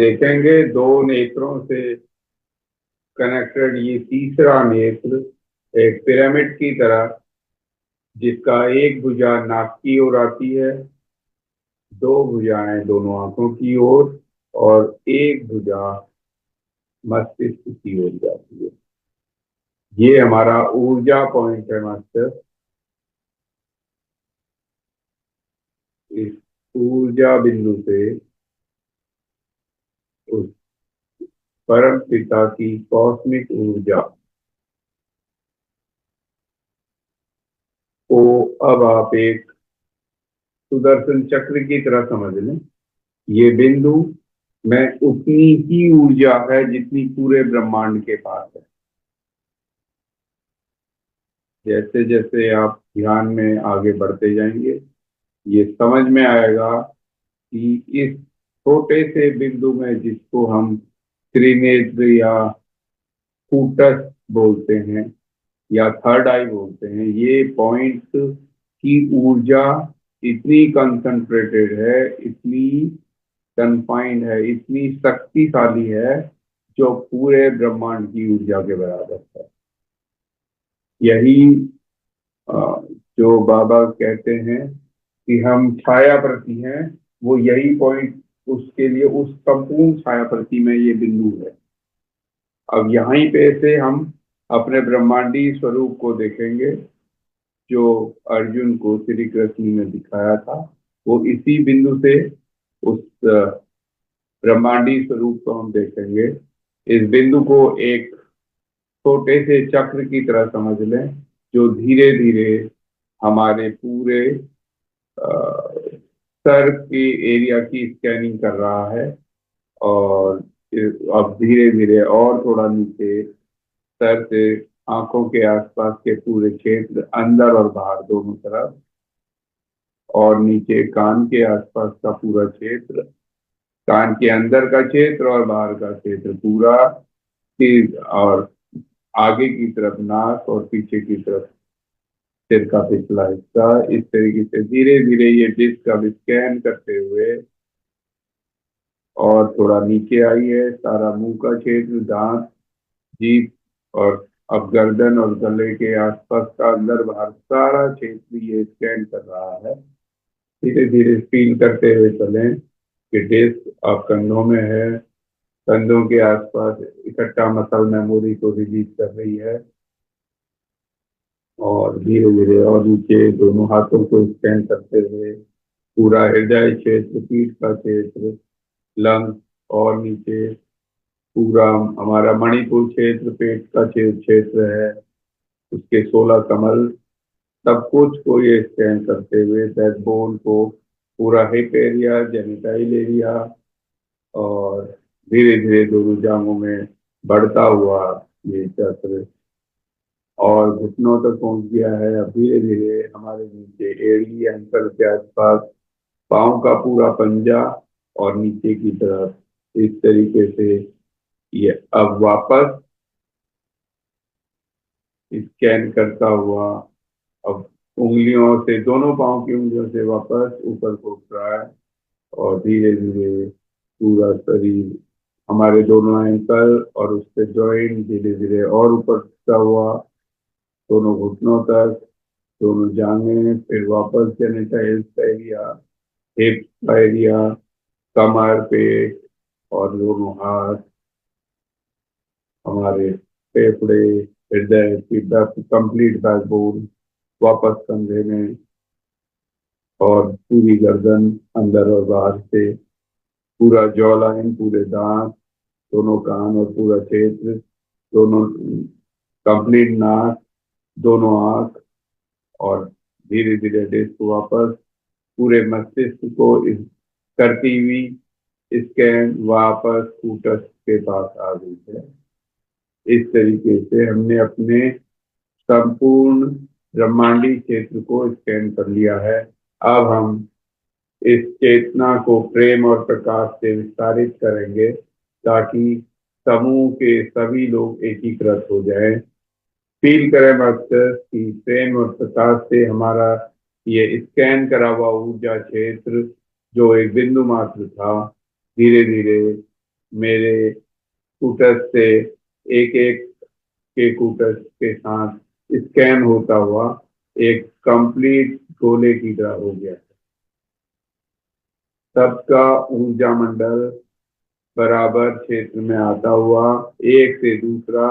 देखेंगे दो नेत्रों से कनेक्टेड ये तीसरा नेत्र एक पिरामिड की तरह, जिसका एक भुजा नाक की ओर आती है, दो भुजाएं दोनों आंखों की ओर और एक भुजा मस्तिष्क की ओर जाती है। ये हमारा ऊर्जा पॉइंट है मास्टर। इस ऊर्जा बिंदु से उस परम पिता की कॉस्मिक ऊर्जा को अब आप एक सुदर्शन चक्र की तरह समझ लें। ये बिंदु में उतनी ही ऊर्जा है जितनी पूरे ब्रह्मांड के पास है। जैसे जैसे आप ध्यान में आगे बढ़ते जाएंगे, ये समझ में आएगा कि इस छोटे से बिंदु में, जिसको हम त्रिनेत्र या कूटस्थ बोलते हैं या थर्ड आई बोलते हैं, ये पॉइंट की ऊर्जा इतनी कंसंट्रेटेड है, इतनी कन्फाइंड है, इतनी शक्तिशाली है, जो पूरे ब्रह्मांड की ऊर्जा के बराबर है। यही जो बाबा कहते हैं कि हम छाया प्रति हैं, वो यही पॉइंट उसके लिए, उस संपूर्ण छाया प्रति में ये बिंदु है। अब यहीं पे से हम अपने ब्रह्मांडी स्वरूप को देखेंगे, जो अर्जुन को श्री कृष्ण ने दिखाया था। वो इसी बिंदु से उस ब्रह्मांडी स्वरूप को हम देखेंगे। इस बिंदु को एक छोटे से चक्र की तरह समझ लें, जो धीरे धीरे हमारे पूरे सर के एरिया की स्कैनिंग कर रहा है। और अब धीरे धीरे और थोड़ा नीचे सर से आंखों के आसपास के पूरे क्षेत्र, अंदर और बाहर दोनों तरफ, और नीचे कान के आसपास का पूरा क्षेत्र, कान के अंदर का क्षेत्र और बाहर का क्षेत्र पूरा, और आगे की तरफ नाक और पीछे की तरफ सिर का पिछला हिस्सा। इस तरीके से धीरे धीरे ये डिस्क अब स्कैन करते हुए और थोड़ा नीचे आई है। सारा मुंह का क्षेत्र, दांत, जीभ, और अब गर्दन और गले के आसपास का अंदर बाहर सारा क्षेत्र ये स्कैन कर रहा है। धीरे धीरे फील करते हुए चलें कि डिस्क अब कंधों में है, कंधों के आसपास इकट्ठा मसल मेमोरी को रिलीज कर रही है, और धीरे धीरे और नीचे दोनों हाथों को स्कैन करते हुए पूरा हृदय क्षेत्र, पीठ का क्षेत्र, लंग, और नीचे पूरा हमारा मणिपुर क्षेत्र, पेट का क्षेत्र है, उसके 16 कमल, सब कुछ को ये स्कैन करते हुए बैकबोन को, पूरा हिप एरिया, जेनिटाइल एरिया, और धीरे धीरे दोनों जांघों में बढ़ता हुआ ये चक्र और घुटनों तक पहुंच गया है। अब धीरे धीरे हमारे नीचे एड़ी, एंकल के आसपास, पाँव का पूरा पंजा और नीचे की तरफ, इस तरीके से ये अब वापस स्कैन करता हुआ अब उंगलियों से, दोनों पाँव की उंगलियों से वापस ऊपर को उठ रहा है, और धीरे धीरे पूरा शरीर, हमारे दोनों एंकल और उसके जॉइंट धीरे धीरे और ऊपर उठता हुआ दोनों घुटनों तक, दोनों जांघें, फिर वापस जेनिटल्स का एरिया, हिप का एरिया, कमर, पेट और दोनों हाथ, हमारे फेफड़े, हृदय की कंप्लीट बैकबोन वापस कंधे में, और पूरी गर्दन अंदर और बाहर से, पूरा जॉ लाइन, पूरे दांत, दोनों कान और पूरा क्षेत्र, दोनों कंप्लीट नाक, दोनों आंख, और धीरे धीरे डिस्क वापस पूरे मस्तिष्क को करती हुई स्कैन वापस कूटस्थ के पास आ गई है। इस तरीके से हमने अपने संपूर्ण ब्रह्मांडी क्षेत्र को स्कैन कर लिया है। अब हम इस चेतना को प्रेम और प्रकाश से विस्तारित करेंगे, ताकि समूह के सभी लोग एकीकृत हो जाएं। फील करें मास्टर कि प्रेम और प्रकाश से हमारा ये स्कैन करा हुआ ऊर्जा क्षेत्र, जो एक बिंदु मात्र था, धीरे धीरे मेरे कूटस्थ से एक एक के कूटस्थ के साथ स्कैन होता हुआ एक कंप्लीट गोले की तरह हो गया। सबका ऊर्जा मंडल बराबर क्षेत्र में आता हुआ एक से दूसरा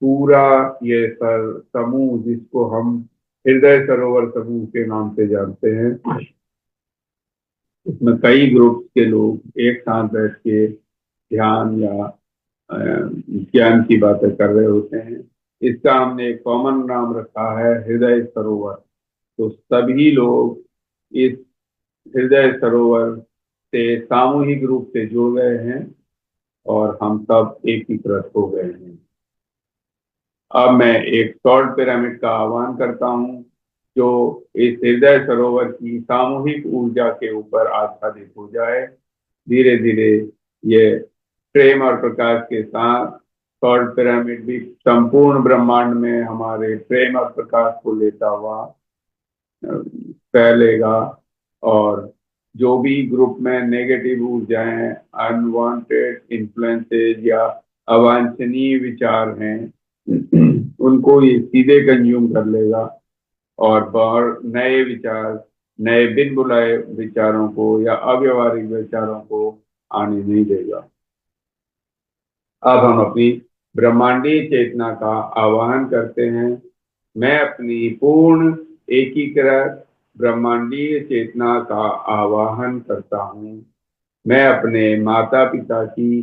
पूरा ये समूह, जिसको हम हृदय सरोवर समूह के नाम से जानते हैं, इसमें कई ग्रुप के लोग एक साथ बैठ के ध्यान या ज्ञान की बातें कर रहे होते हैं। इसका हमने एक कॉमन नाम रखा है हृदय सरोवर। तो सभी लोग इस हृदय सरोवर से सामूहिक रूप से जुड़ गए हैं और हम सब एकीकृत हो गए हैं। अब मैं एक सॉल्ट पिरामिड का आह्वान करता हूं, जो इस हृदय सरोवर की सामूहिक ऊर्जा के ऊपर आच्छादित हो जाए। धीरे धीरे ये प्रेम और प्रकाश के साथ सॉल्ट पिरामिड भी संपूर्ण ब्रह्मांड में हमारे प्रेम और प्रकाश को लेता हुआ फैलेगा। और जो भी ग्रुप में नेगेटिव ऊर्जाएं, अनवांटेड इन्फ्लुएंसेज या अवांछनीय विचार हैं, उनको ये सीधे कंज्यूम कर लेगा और बाहर नए विचार, नए बिन बुलाए विचारों को या अव्यवहारिक विचारों को आने नहीं देगा। अब हम अपनी ब्रह्मांडीय चेतना का आवाहन करते हैं। मैं अपनी पूर्ण एकीकृत ब्रह्मांडीय चेतना का आवाहन करता हूँ। मैं अपने माता पिता की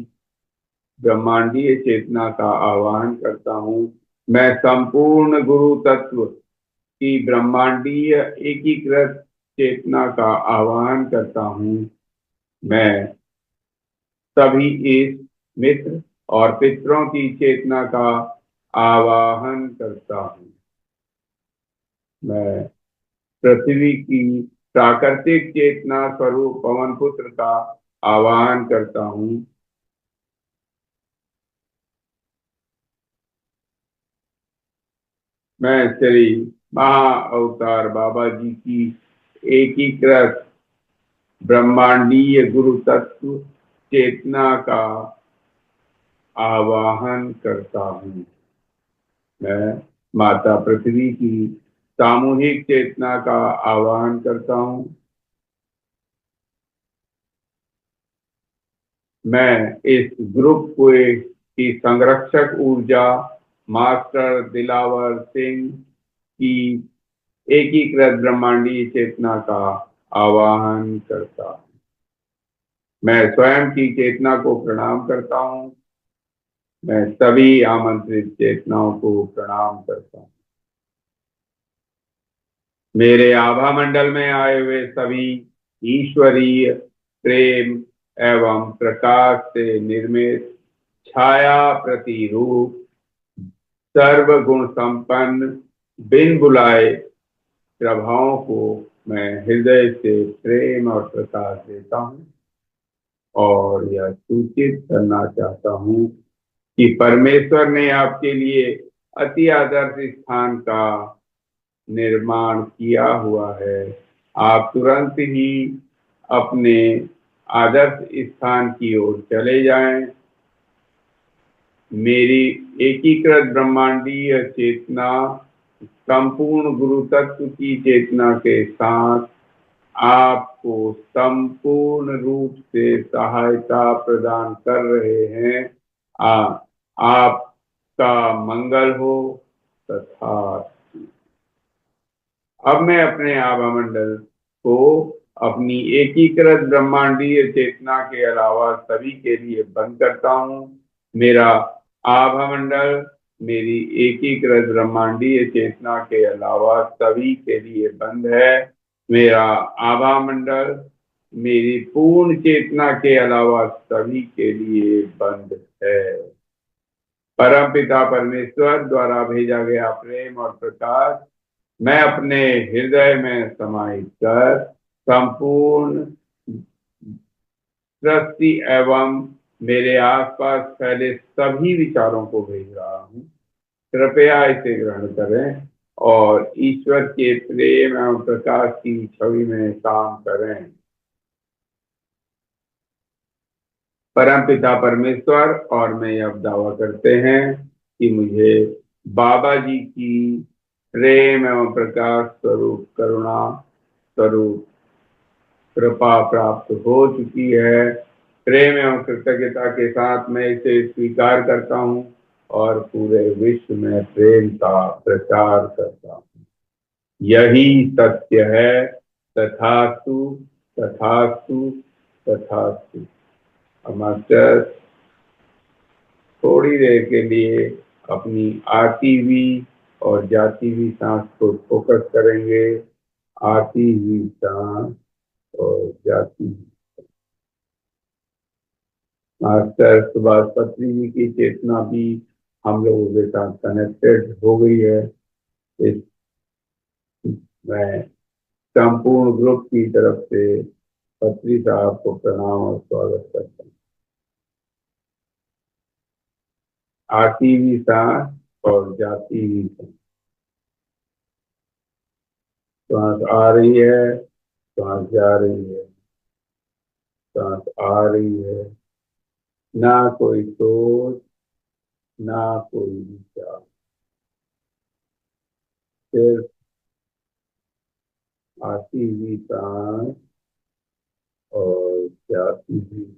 ब्रह्मांडीय चेतना का आवाहन करता हूँ। मैं संपूर्ण गुरु तत्व की ब्रह्मांडीय एकीकृत चेतना का आवाहन करता हूँ। मैं सभी इस मित्र और पितरों की चेतना का आवाहन करता हूँ। मैं पृथ्वी की प्राकृतिक चेतना स्वरूप पवन पुत्र का आवाहन करता हूँ। मैं श्री महा अवतार बाबा जी की एकीकृत ब्रह्मांडीय गुरु तत्व चेतना का आवाहन करता हूँ। मैं माता पृथ्वी की सामूहिक चेतना का आवाहन करता हूँ। मैं इस ग्रुप को की संरक्षक ऊर्जा मास्टर दिलावर सिंह की एकीकृत ब्रह्मांडीय चेतना का आवाहन करता हूँ। मैं स्वयं की चेतना को प्रणाम करता हूँ। मैं सभी आमंत्रित चेतनाओं को प्रणाम करता हूँ। मेरे आभा मंडल में आए हुए सभी ईश्वरीय प्रेम एवं प्रकाश से निर्मित छाया प्रतिरूप सर्व गुण संपन्न बिन बुलाए प्रभावों को मैं हृदय से प्रेम और प्रकाश देता हूँ और यह सूचित करना चाहता हूँ कि परमेश्वर ने आपके लिए अति आदर्श स्थान का निर्माण किया हुआ है। आप तुरंत ही अपने आदर्श स्थान की ओर चले जाएं। मेरी एकीकृत ब्रह्मांडीय चेतना संपूर्ण गुरु तत्व की चेतना के साथ आपको संपूर्ण रूप से सहायता प्रदान कर रहे हैं। आपका मंगल हो तथा अब मैं अपने आभा मंडल को अपनी एकीकृत ब्रह्मांडीय चेतना के अलावा सभी के लिए बंद करता हूँ। मेरा आभा मंडल मेरी एकीकृत ब्रह्मांडीय चेतना के अलावा सभी के लिए बंद है। मेरा आभा मंडल मेरी पूर्ण चेतना के अलावा सभी के लिए बंद है। परम पिता परमेश्वर द्वारा भेजा गया प्रेम और प्रकाश मैं अपने हृदय में समाहित कर संपूर्ण सृष्टि एवं मेरे आसपास फैले सभी विचारों को भेज रहा हूँ। कृपया इसे ग्रहण करें और ईश्वर के प्रेम एवं प्रकाश की छवि में काम करें। परमपिता परमेश्वर और मैं यह दावा करते हैं कि मुझे बाबा जी की प्रेम एवं प्रकाश स्वरूप करुणा स्वरूप कृपा प्राप्त हो चुकी है। प्रेम एवं कृतज्ञता के साथ मैं इसे स्वीकार करता हूँ और पूरे विश्व में प्रेम का प्रचार करता हूँ। यही सत्य है। तथास्तु, तथास्तु, तथास्तु। मास्टर थोड़ी देर के लिए अपनी आती हुई और जाती हुई सांस को फोकस करेंगे। आती हुई सांस और जाती हुई। मास्टर सुभाष पत्री जी की चेतना भी हम लोगों के साथ कनेक्टेड हो गई है। इस मैं संपूर्ण ग्रुप की तरफ से पत्री साहब को प्रणाम और स्वागत करता हूँ। आती हुई सांस और जाती हुई सांस। सांस आ रही है, सांस जा रही है, सांस आ रही है। ना कोई सोच, ना कोई विचार, सिर्फ आती हुई सांस और जाती हुई।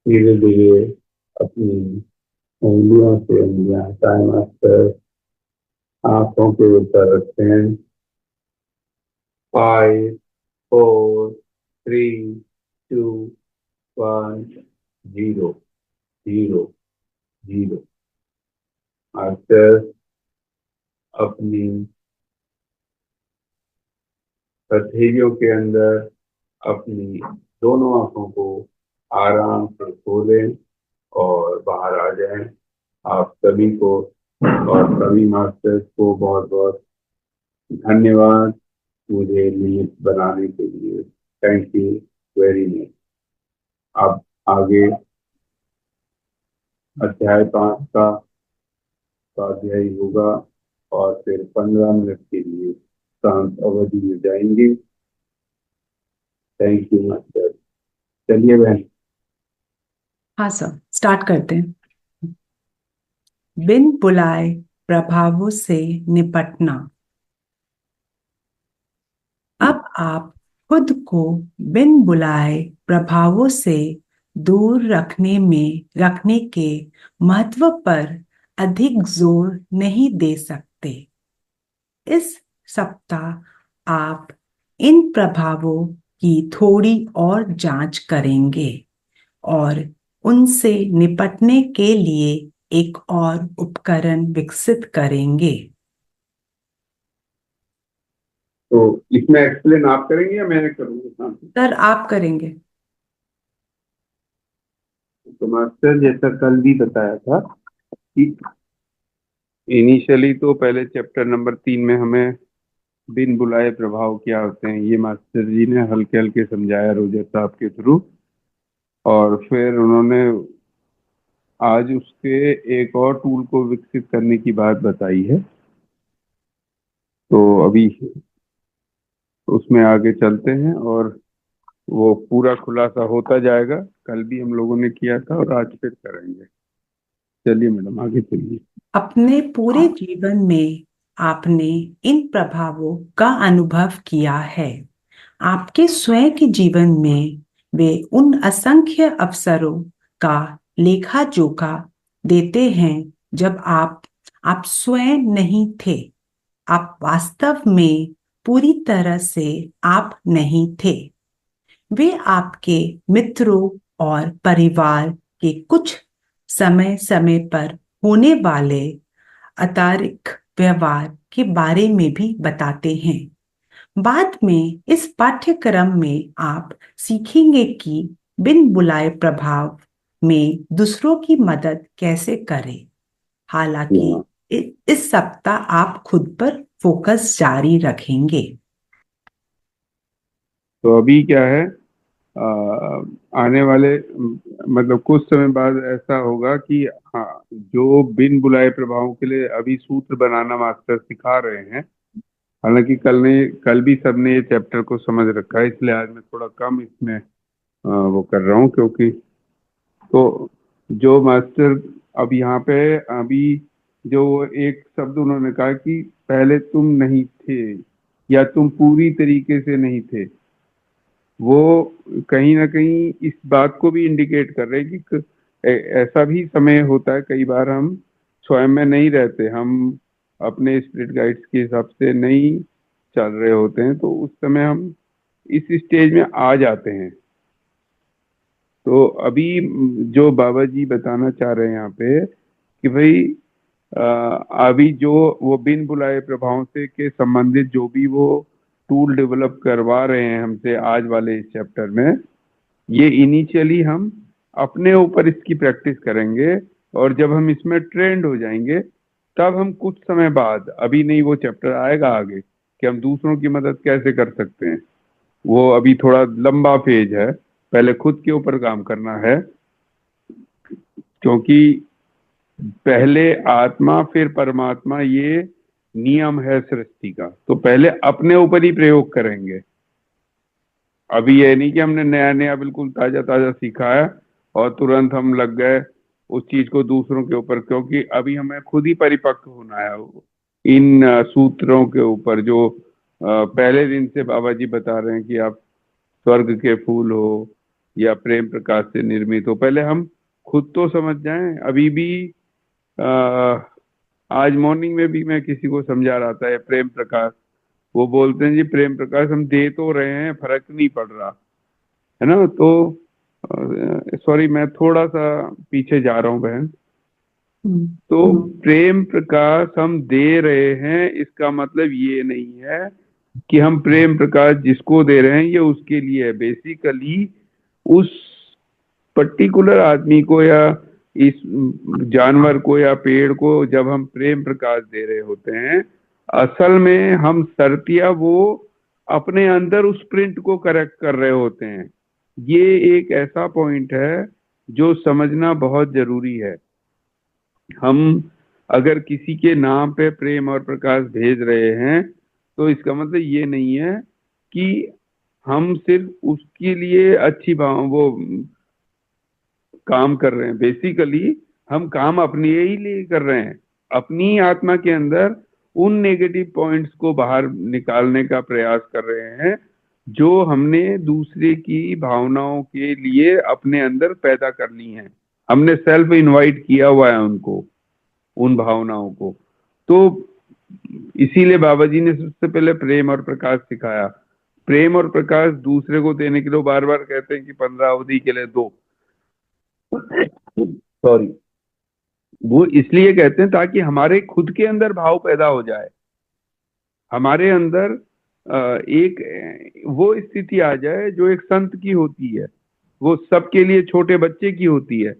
धीरे धीरे अपनी उंगलियों से उंगलियां हटाएं मास्टर। आंखों के ऊपर रखें। 5, 4, 3, 2, 1, 0, 0, 0। मास्टर अपनी हथेलियों के अंदर अपनी दोनों आंखों को आराम से खोलें और बाहर आ जाएं। आप सभी को और सभी मास्टर्स को बहुत बहुत धन्यवाद मुझे नियमित बनाने के लिए। Thank you very much. अब आगे अध्याय 5 का स्वाध्याय होगा और फिर 15 मिनट के लिए शांत अवधि में जाएंगे। Thank you master. चलिए बहन। हाँ सर, स्टार्ट करते हैं। बिन बुलाए प्रभावों से निपटना। अब आप खुद को बिन बुलाए प्रभावों से दूर रखने के महत्व पर अधिक जोर नहीं दे सकते। इस सप्ताह आप इन प्रभावों की थोड़ी और जांच करेंगे और उनसे निपटने के लिए एक और उपकरण विकसित करेंगे। तो इसमें एक्सप्लेन आप करेंगे या मैंने करूँगा? सर, आप करेंगे। तो मास्टर जैसा कल भी बताया था कि इनिशियली तो पहले चैप्टर नंबर 3 में हमें बिन बुलाए प्रभाव क्या होते हैं ये मास्टर जी ने हल्के हल्के समझाया रोजर साहब के थ्रू। और फिर उन्होंने आज उसके एक और टूल को विकसित करने की बात बताई है। तो अभी उसमें आगे चलते हैं और वो पूरा खुलासा होता जाएगा। कल भी हम लोगों ने किया था और आज फिर करेंगे। चलिए मैडम आगे चलिए। अपने पूरे जीवन में आपने इन प्रभावों का अनुभव किया है। आपके स्वयं के जीवन में वे उन असंख्य अवसरों का लेखा जोखा देते हैं जब आप स्वयं नहीं थे। आप वास्तव में पूरी तरह से आप नहीं थे। वे आपके मित्रों और परिवार के कुछ समय समय पर होने वाले अतार्किक व्यवहार के बारे में भी बताते हैं। बाद में इस पाठ्यक्रम में आप सीखेंगे कि बिन बुलाए प्रभाव में दूसरों की मदद कैसे करें। हालांकि इस सप्ताह आप खुद पर फोकस जारी रखेंगे। तो अभी क्या है, आने वाले मतलब कुछ समय बाद ऐसा होगा कि हाँ, जो बिन बुलाए प्रभावों के लिए अभी सूत्र बनाना मास्टर सिखा रहे हैं। हालांकि कल भी सबने ये चैप्टर को समझ रखा है, इसलिए आज मैं थोड़ा कम इसमें वो कर रहा हूँ, क्योंकि तो जो मास्टर अब यहाँ पे अभी जो एक शब्द उन्होंने कहा कि पहले तुम नहीं थे या तुम पूरी तरीके से नहीं थे, वो कहीं ना कहीं इस बात को भी इंडिकेट कर रहे हैं कि ऐसा भी समय होता है, कई बार हम स्वयं में नहीं रहते, हम अपने स्पिरिट गाइड्स के हिसाब से नहीं चल रहे होते हैं, तो उस समय हम इस स्टेज में आ जाते हैं। तो अभी जो बाबा जी बताना चाह रहे हैं यहाँ पे कि भाई अभी जो वो बिन बुलाए प्रभावों से के संबंधित जो भी वो टूल डेवलप करवा रहे हैं हमसे आज वाले इस चैप्टर में, ये इनिशियली हम अपने ऊपर इसकी प्रैक्टिस करेंगे, और जब हम इसमें ट्रेंड हो जाएंगे तब हम कुछ समय बाद, अभी नहीं, वो चैप्टर आएगा आगे कि हम दूसरों की मदद कैसे कर सकते हैं। वो अभी थोड़ा लंबा फेज है, पहले खुद के ऊपर काम करना है, क्योंकि पहले आत्मा फिर परमात्मा, ये नियम है सृष्टि का। तो पहले अपने ऊपर ही प्रयोग करेंगे। अभी ये नहीं कि हमने नया नया बिल्कुल ताजा ताजा सीखा है और तुरंत हम लग गए उस चीज को दूसरों के ऊपर, क्योंकि अभी हमें खुद ही परिपक्व होना है इन सूत्रों के ऊपर, जो पहले दिन से बाबा जी बता रहे हैं कि आप स्वर्ग के फूल हो या प्रेम प्रकाश से निर्मित हो। पहले हम खुद तो समझ जाएं। अभी भी आ, आज मॉर्निंग में भी मैं किसी को समझा रहा था, ये प्रेम प्रकाश, वो बोलते हैं जी प्रेम प्रकाश हम दे तो रहे हैं, फर्क नहीं पड़ रहा है ना। तो सॉरी, मैं थोड़ा सा पीछे जा रहा हूँ बहन। तो प्रेम प्रकाश हम दे रहे हैं, इसका मतलब ये नहीं है कि हम प्रेम प्रकाश जिसको दे रहे हैं ये उसके लिए है। बेसिकली उस पर्टिकुलर आदमी को या इस जानवर को या पेड़ को जब हम प्रेम प्रकाश दे रहे होते हैं, असल में हम सर्तिया वो अपने अंदर उस प्रिंट को करेक्ट कर रहे होते हैं। ये एक ऐसा पॉइंट है जो समझना बहुत जरूरी है। हम अगर किसी के नाम पे प्रेम और प्रकाश भेज रहे हैं तो इसका मतलब ये नहीं है कि हम सिर्फ उसके लिए अच्छी भाव वो काम कर रहे हैं। बेसिकली हम काम अपने ही लिए कर रहे हैं, अपनी आत्मा के अंदर उन नेगेटिव पॉइंट्स को बाहर निकालने का प्रयास कर रहे हैं जो हमने दूसरे की भावनाओं के लिए अपने अंदर पैदा कर ली हैं। हमने सेल्फ इनवाइट किया हुआ है उनको, उन भावनाओं को। तो इसीलिए बाबा जी ने सबसे पहले प्रेम और प्रकाश सिखाया। प्रेम और प्रकाश दूसरे को देने के लिए बार बार कहते हैं कि 15 अवधि के लिए दो, सॉरी, वो इसलिए कहते हैं ताकि हमारे खुद के अंदर भाव पैदा हो जाए, हमारे अंदर एक वो स्थिति आ जाए जो एक संत की होती है, वो सबके लिए छोटे बच्चे की होती है,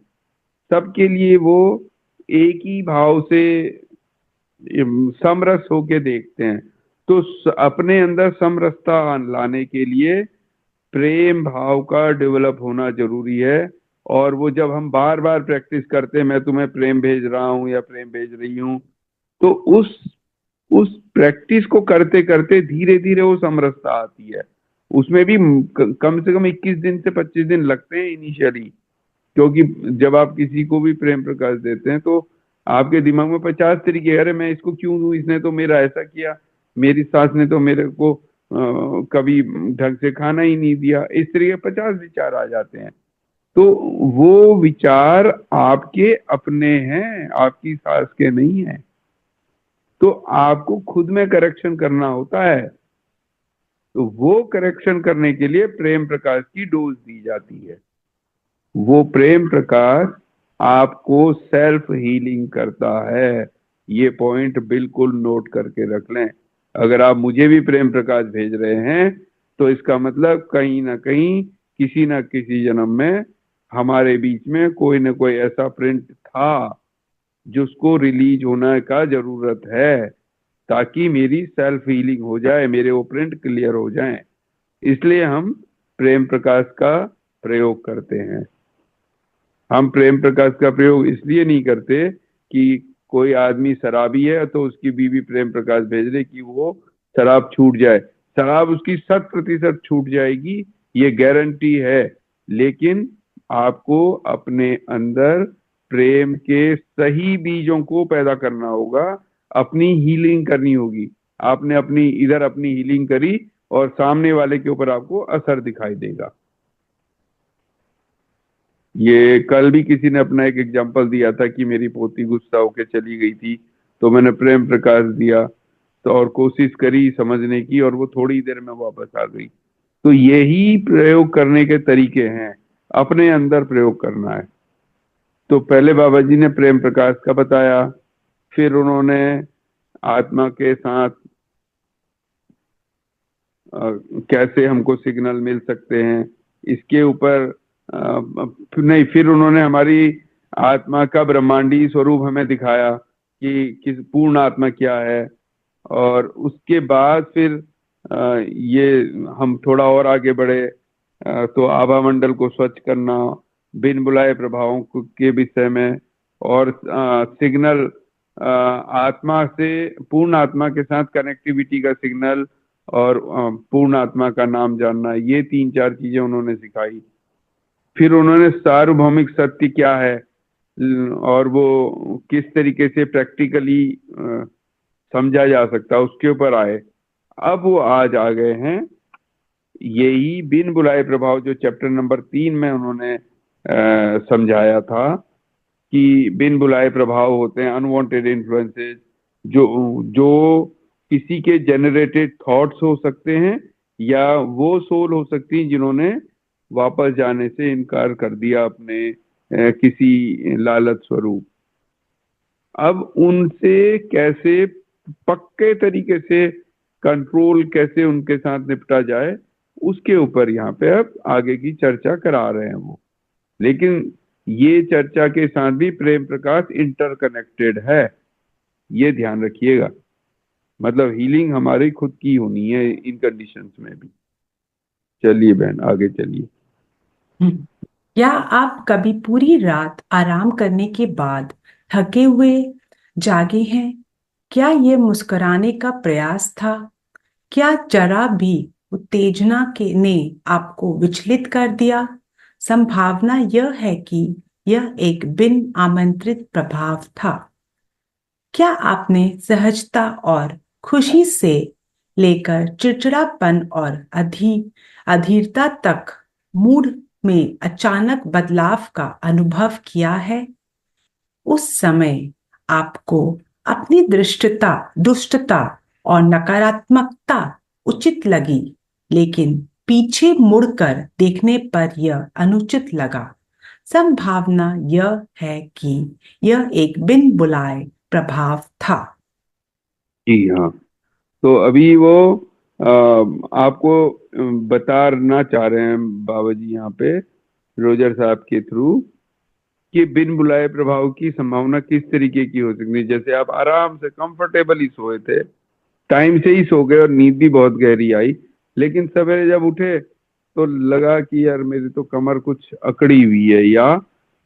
सबके लिए वो एक ही भाव से समरस होके देखते हैं। तो अपने अंदर समरसता लाने के लिए प्रेम भाव का डेवलप होना जरूरी है। और वो जब हम बार बार प्रैक्टिस करते हैं, मैं तुम्हें प्रेम भेज रहा हूँ या प्रेम भेज रही हूँ, तो उस प्रैक्टिस को करते करते धीरे धीरे वो समरसता आती है। उसमें भी कम से कम 21 दिन से 25 दिन लगते हैं इनिशियली, क्योंकि जब आप किसी को भी प्रेम प्रकाश देते हैं तो आपके दिमाग में 50 तरीके, अरे मैं इसको क्यों दूं, इसने तो मेरा ऐसा किया, मेरी सास ने तो मेरे को कभी ढंग से खाना ही नहीं दिया, इस तरह के 50 विचार आ जाते हैं। तो वो विचार आपके अपने हैं, आपकी सास के नहीं है। तो आपको खुद में करेक्शन करना होता है। तो वो करेक्शन करने के लिए प्रेम प्रकाश की डोज दी जाती है। वो प्रेम प्रकाश आपको सेल्फ हीलिंग करता है। ये पॉइंट बिल्कुल नोट करके रख लें। अगर आप मुझे भी प्रेम प्रकाश भेज रहे हैं तो इसका मतलब कहीं ना कहीं किसी ना किसी जन्म में हमारे बीच में कोई ना कोई ऐसा प्रिंट था जिसको रिलीज होने का जरूरत है, ताकि मेरी सेल्फ हीलिंग हो जाए, मेरे वो प्रिंट क्लियर हो जाए। इसलिए हम प्रेम प्रकाश का प्रयोग करते हैं। हम प्रेम प्रकाश का प्रयोग इसलिए नहीं करते कि कोई आदमी शराबी है तो उसकी बीवी प्रेम प्रकाश भेज दे कि वो शराब छूट जाए। शराब उसकी 100% छूट जाएगी, ये गारंटी है। लेकिन आपको अपने अंदर प्रेम के सही बीजों को पैदा करना होगा, अपनी हीलिंग करनी होगी। आपने अपनी इधर अपनी हीलिंग करी और सामने वाले के ऊपर आपको असर दिखाई देगा। ये कल भी किसी ने अपना एक एग्जांपल दिया था कि मेरी पोती गुस्सा होके चली गई थी, तो मैंने प्रेम प्रकाश दिया तो और कोशिश करी समझने की, और वो थोड़ी देर में वापस आ गई। तो यही प्रयोग करने के तरीके हैं, अपने अंदर प्रयोग करना है। तो पहले बाबा जी ने प्रेम प्रकाश का बताया, फिर उन्होंने आत्मा के साथ कैसे हमको सिग्नल मिल सकते हैं इसके ऊपर नहीं, फिर उन्होंने हमारी आत्मा का ब्रह्मांडी स्वरूप हमें दिखाया कि किस पूर्ण आत्मा क्या है। और उसके बाद फिर ये हम थोड़ा और आगे बढ़े, तो आभा मंडल को स्वच्छ करना, बिन बुलाए प्रभावों के विषय में, और सिग्नल आत्मा से पूर्ण आत्मा के साथ कनेक्टिविटी का सिग्नल, और पूर्ण आत्मा का नाम जानना, ये 3-4 चीजें उन्होंने सिखाई। फिर उन्होंने सार्वभौमिक सत्य क्या है और वो किस तरीके से प्रैक्टिकली समझा जा सकता है, उसके ऊपर आए। अब वो आज आ गए हैं यही बिन बुलाए प्रभाव, जो चैप्टर नंबर 3 में उन्होंने समझाया था कि बिन बुलाए प्रभाव होते हैं अनवांटेड इन्फ्लुएंसेस, जो जो किसी के जनरेटेड थॉट्स हो सकते हैं, या वो सोल हो सकती हैं जिन्होंने वापस जाने से इनकार कर दिया अपने किसी लालच स्वरूप। अब उनसे कैसे पक्के तरीके से कंट्रोल, कैसे उनके साथ निपटा जाए, उसके ऊपर यहाँ पे अब आगे की चर्चा करा रहे हैं वो। लेकिन ये चर्चा के साथ भी प्रेम प्रकाश इंटरकनेक्टेड है, ये ध्यान रखिएगा। मतलब हीलिंग हमारी खुद की होनी है इन कंडीशंस में भी। चलिए बहन, आगे चलिए। क्या आप कभी पूरी रात आराम करने के बाद थके हुए जागे हैं? क्या ये मुस्कुराने का प्रयास था? क्या जरा भी उत्तेजना के ने आपको विचलित कर दिया? संभावना यह है कि यह एक बिन आमंत्रित प्रभाव था। क्या आपने सहजता और खुशी से लेकर चिड़चिड़ापन और अधीरता तक मूड में अचानक बदलाव का अनुभव किया है? उस समय आपको अपनी दुष्टता और नकारात्मकता उचित लगी, लेकिन पीछे मुड़कर देखने पर यह अनुचित लगा। संभावना यह है कि यह एक बिन बुलाए प्रभाव था। जी हाँ, तो अभी वो आपको बताना चाह रहे हैं बाबा जी यहाँ पे रोजर साहब के थ्रू कि बिन बुलाए प्रभाव की संभावना किस तरीके की हो सकती है। जैसे आप आराम से कंफर्टेबली सोए थे, टाइम से ही सो गए और नींद भी बहुत गहरी आई, लेकिन सवेरे जब उठे तो लगा कि यार मेरी तो कमर कुछ अकड़ी हुई है, या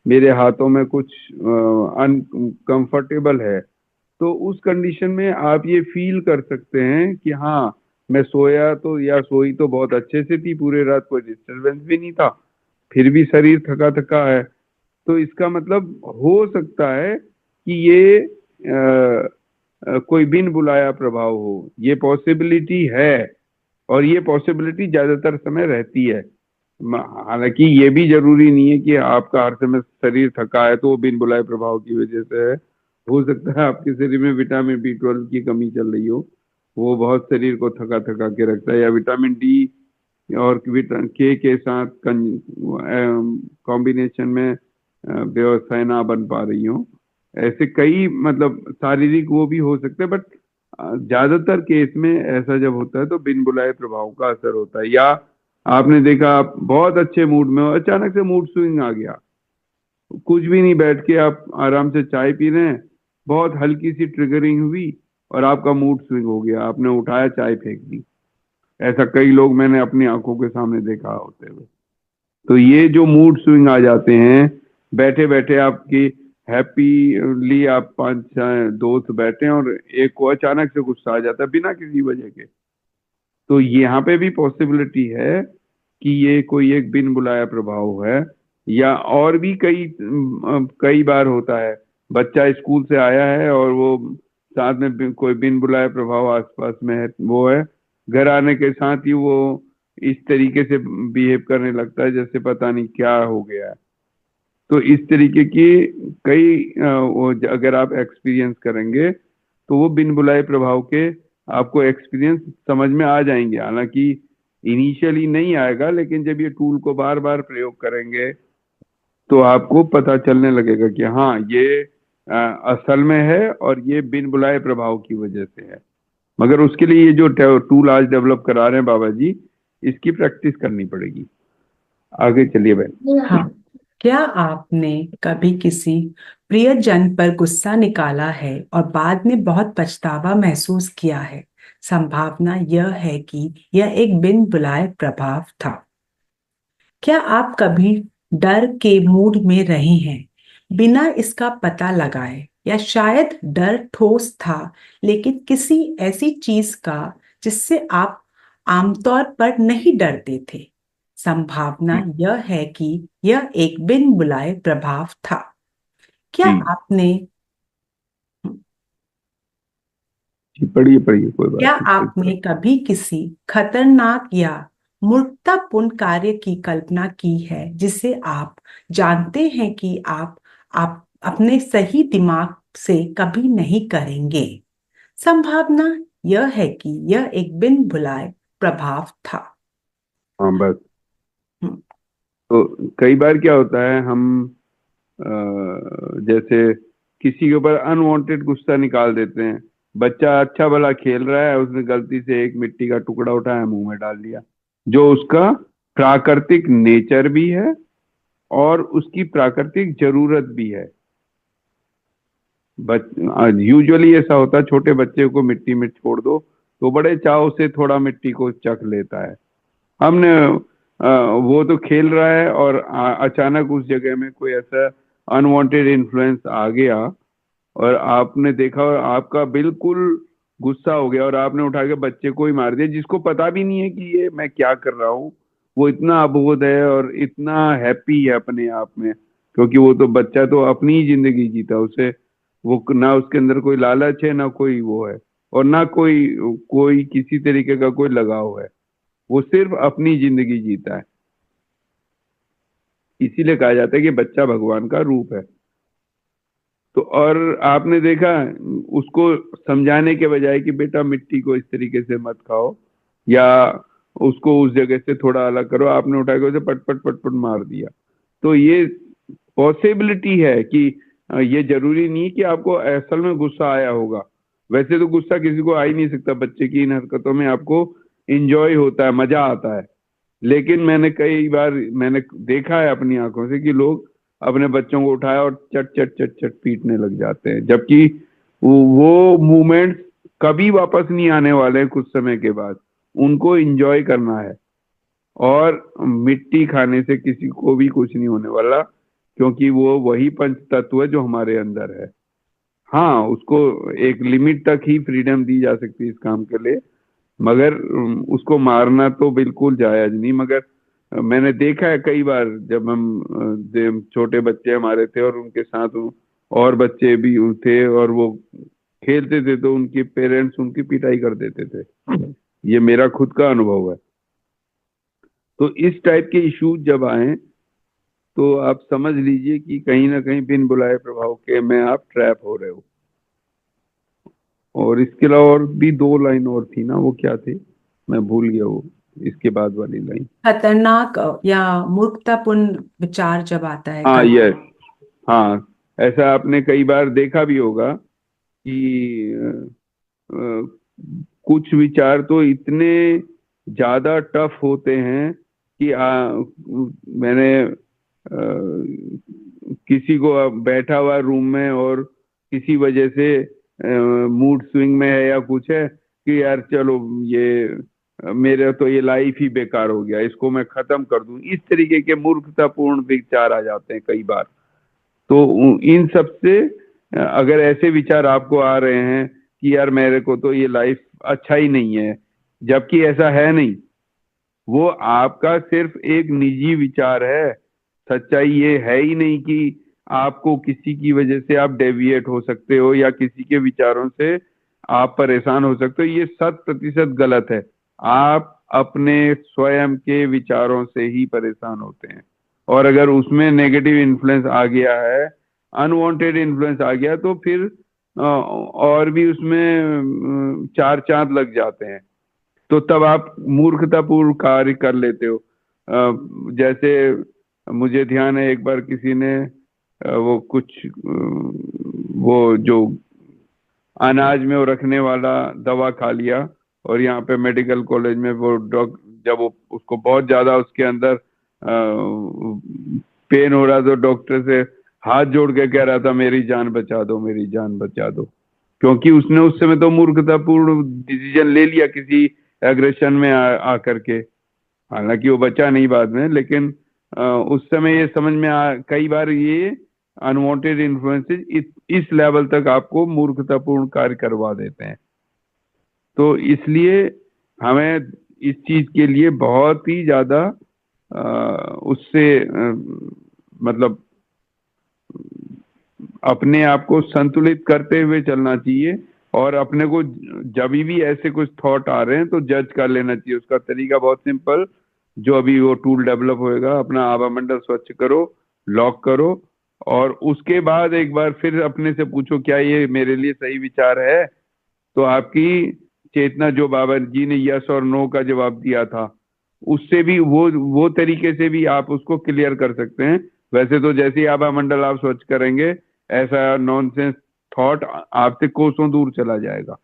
मेरे हाथों में कुछ अनकंफर्टेबल है। तो उस कंडीशन में आप ये फील कर सकते हैं कि हाँ, मैं सोया तो या सोई तो बहुत अच्छे से थी, पूरे रात कोई डिस्टरबेंस भी नहीं था, फिर भी शरीर थका थका है। तो इसका मतलब हो सकता है कि ये कोई बिन बुलाया प्रभाव हो, ये पॉसिबिलिटी है। और ये पॉसिबिलिटी ज्यादातर समय रहती है। हालांकि ये भी जरूरी नहीं है कि आपका हर समय शरीर थका है तो वो बिन बुलाए प्रभाव की वजह से है। हो सकता है आपके शरीर में विटामिन B12 की कमी चल रही हो, वो बहुत शरीर को थका थका के रखता है, या विटामिन D और विटामिन के साथ कॉम्बिनेशन में व्यवस्थाएं ना बन पा रही हो। ऐसे कई मतलब शारीरिक वो भी हो सकते हैं, बट ज्यादातर केस में ऐसा जब होता है तो बिन बुलाए प्रभाव का असर होता है। या आपने देखा आप बहुत अच्छे मूड में हो, अचानक से मूड स्विंग आ गया, कुछ भी नहीं, बैठ के आप आराम से चाय पी रहे हैं, बहुत हल्की सी ट्रिगरिंग हुई और आपका मूड स्विंग हो गया, आपने उठाया चाय फेंक दी। ऐसा कई लोग मैंने अपनी आंखों के सामने देखा होते हुए। तो ये जो मूड स्विंग आ जाते हैं, बैठे बैठे आपकी हैप्पीली आप पांच छह दोस्त बैठे हैं और एक को अचानक से गुस्सा आ जाता है बिना किसी वजह के। तो यहाँ पे भी पॉसिबिलिटी है कि ये कोई एक बिन बुलाया प्रभाव है। या और भी कई बार होता है, बच्चा स्कूल से आया है और वो साथ में कोई बिन बुलाया प्रभाव आसपास में है, वो है घर आने के साथ ही वो इस तरीके से बिहेव करने लगता है जैसे पता नहीं क्या हो गया है। तो इस तरीके की अगर आप एक्सपीरियंस करेंगे तो वो बिन बुलाए प्रभाव के आपको एक्सपीरियंस समझ में आ जाएंगे। हालांकि इनिशियली नहीं आएगा, लेकिन जब ये टूल को बार बार प्रयोग करेंगे तो आपको पता चलने लगेगा कि हाँ ये असल में है और ये बिन बुलाए प्रभाव की वजह से है। मगर उसके लिए ये जो टूल आज डेवलप करा रहे हैं बाबा जी, इसकी प्रैक्टिस करनी पड़ेगी। आगे चलिए बहन। हाँ, क्या आपने कभी किसी प्रियजन पर गुस्सा निकाला है और बाद में बहुत पछतावा महसूस किया है? संभावना यह है कि यह एक बिन बुलाए प्रभाव था। क्या आप कभी डर के मूड में रहे हैं बिना इसका पता लगाए, या शायद डर ठोस था लेकिन किसी ऐसी चीज का जिससे आप आमतौर पर नहीं डरते थे? संभावना जी यह है कि यह एक बिन बुलाए प्रभाव था। क्या जी आपने जी, पढ़िए पढ़िए, कोई क्या बात नहीं, कोई आपने बात। कभी किसी खतरनाक या मूर्खतापूर्ण कार्य की कल्पना की है जिसे आप जानते हैं कि आप अपने सही दिमाग से कभी नहीं करेंगे? संभावना यह है कि यह एक बिन बुलाए प्रभाव था। हाँ बस। हम्म, तो कई बार क्या होता है, हम जैसे किसी के ऊपर अनवांटेड गुस्सा निकाल देते हैं। बच्चा अच्छा भला खेल रहा है, उसने गलती से एक मिट्टी का टुकड़ा उठाया मुंह में डाल दिया, जो उसका प्राकृतिक नेचर भी है और उसकी प्राकृतिक जरूरत भी है। यूजुअली ऐसा होता है, छोटे बच्चे को मिट्टी में छोड़ दो तो बड़े चाव से थोड़ा मिट्टी को चख लेता है। हमने वो तो खेल रहा है और अचानक उस जगह में कोई ऐसा अनवांटेड इन्फ्लुएंस आ गया और आपने देखा और आपका बिल्कुल गुस्सा हो गया और आपने उठा के बच्चे को ही मार दिया, जिसको पता भी नहीं है कि ये मैं क्या कर रहा हूँ। वो इतना अबोध है और इतना हैप्पी है अपने आप में, क्योंकि वो तो बच्चा तो अपनी ही जिंदगी जीता, उसे वो ना उसके अंदर कोई लालच है, ना कोई वो है, और ना कोई कोई किसी तरीके का कोई लगाव है। वो सिर्फ अपनी जिंदगी जीता है। इसीलिए कहा जाता है कि बच्चा भगवान का रूप है। तो और आपने देखा, उसको समझाने के बजाय कि बेटा मिट्टी को इस तरीके से मत खाओ या उसको उस जगह से थोड़ा अलग करो, आपने उठा के उसे पट पट पट पट मार दिया। तो ये पॉसिबिलिटी है कि ये जरूरी नहीं कि आपको असल में गुस्सा आया होगा। वैसे तो गुस्सा किसी को आ ही नहीं सकता, बच्चे की इन हरकतों में आपको इंजॉय होता है, मजा आता है। लेकिन मैंने कई बार मैंने देखा है अपनी आंखों से कि लोग अपने बच्चों को उठाया और चट चट चट चट पीटने लग जाते हैं, जबकि वो मूवमेंट्स कभी वापस नहीं आने वाले हैं। कुछ समय के बाद उनको एंजॉय करना है। और मिट्टी खाने से किसी को भी कुछ नहीं होने वाला, क्योंकि वो वही पंच तत्व है जो हमारे अंदर है। हाँ, उसको एक लिमिट तक ही फ्रीडम दी जा सकती है इस काम के लिए, मगर उसको मारना तो बिल्कुल जायज नहीं। मगर मैंने देखा है कई बार, जब हम छोटे बच्चे हमारे थे और उनके साथ और बच्चे भी थे और वो खेलते थे, तो उनके पेरेंट्स उनकी पिटाई कर देते थे। ये मेरा खुद का अनुभव है। तो इस टाइप के इश्यूज जब आए तो आप समझ लीजिए कि कहीं ना कहीं बिन बुलाए प्रभाव के में आप ट्रैप हो रहे हो। और इसके अलावा और भी दो लाइन और थी ना, वो क्या थे, मैं भूल गया वो, इसके बाद वाली लाइन। खतरनाक या मूर्खतापूर्ण विचार जब आता है हाँ कल। ये, हाँ, ऐसा आपने कई बार देखा भी होगा कि कुछ विचार तो इतने ज्यादा टफ होते हैं कि मैंने किसी को बैठा हुआ रूम में और किसी वजह से मूड स्विंग में है या कुछ है कि यार चलो ये मेरा तो ये लाइफ ही बेकार हो गया, इसको मैं खत्म कर दूं, इस तरीके के मूर्खतापूर्ण विचार आ जाते हैं कई बार। तो इन सब से अगर ऐसे विचार आपको आ रहे हैं कि यार मेरे को तो ये लाइफ अच्छा ही नहीं है, जबकि ऐसा है नहीं, वो आपका सिर्फ एक निजी विचार है। सच्चाई ये है ही नहीं कि आपको किसी की वजह से आप डेविएट हो सकते हो या किसी के विचारों से आप परेशान हो सकते हो। ये 100% गलत है। आप अपने स्वयं के विचारों से ही परेशान होते हैं, और अगर उसमें नेगेटिव इन्फ्लुएंस आ गया है, अनवांटेड इन्फ्लुएंस आ गया, तो फिर और भी उसमें चार चांद लग जाते हैं। तो तब आप मूर्खतापूर्ण कार्य कर लेते हो। जैसे मुझे ध्यान है एक बार किसी ने वो कुछ वो जो अनाज में वो रखने वाला दवा खा लिया, और यहाँ पे मेडिकल कॉलेज में वो डॉक जब वो उसको बहुत ज्यादा उसके अंदर पेन हो रहा, तो डॉक्टर से हाथ जोड़ के कह रहा था मेरी जान बचा दो, मेरी जान बचा दो। क्योंकि उसने उस समय तो मूर्खतापूर्ण डिसीजन ले लिया किसी एग्रेशन में आकर के। हालांकि वो बचा नहीं बाद में, लेकिन उस समय ये समझ में कई बार ये अनवांटेड इन्फ्लुएंसेस इस लेवल तक आपको मूर्खतापूर्ण कार्य करवा देते हैं। तो इसलिए हमें इस चीज के लिए बहुत ही ज्यादा उससे मतलब अपने आप को संतुलित करते हुए चलना चाहिए। और अपने को जब भी ऐसे कुछ थॉट आ रहे हैं तो जज कर लेना चाहिए। उसका तरीका बहुत सिंपल, जो अभी वो टूल डेवलप होएगा, अपना आभा मंडल स्वच्छ करो, लॉक करो, और उसके बाद एक बार फिर अपने से पूछो क्या ये मेरे लिए सही विचार है। तो आपकी चेतना, जो बाबा जी ने यस और नो का जवाब दिया था, उससे भी वो तरीके से भी आप उसको क्लियर कर सकते हैं। वैसे तो जैसे ही आभा मंडल आप स्वच्छ करेंगे, ऐसा नॉनसेंस थॉट आपसे कोसों दूर चला जाएगा।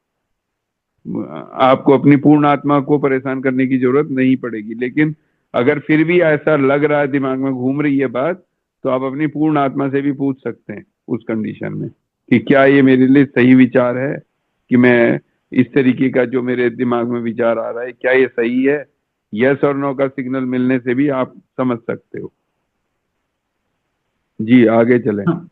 आपको अपनी पूर्ण आत्मा को परेशान करने की जरूरत नहीं पड़ेगी। लेकिन अगर फिर भी ऐसा लग रहा है, दिमाग में घूम रही है बात, तो आप अपनी पूर्ण आत्मा से भी पूछ सकते हैं उस कंडीशन में कि क्या ये मेरे लिए सही विचार है, कि मैं इस तरीके का जो मेरे दिमाग में विचार आ रहा है क्या ये सही है। यस और नो का सिग्नल मिलने से भी आप समझ सकते हो। जी आगे चलें। हाँ,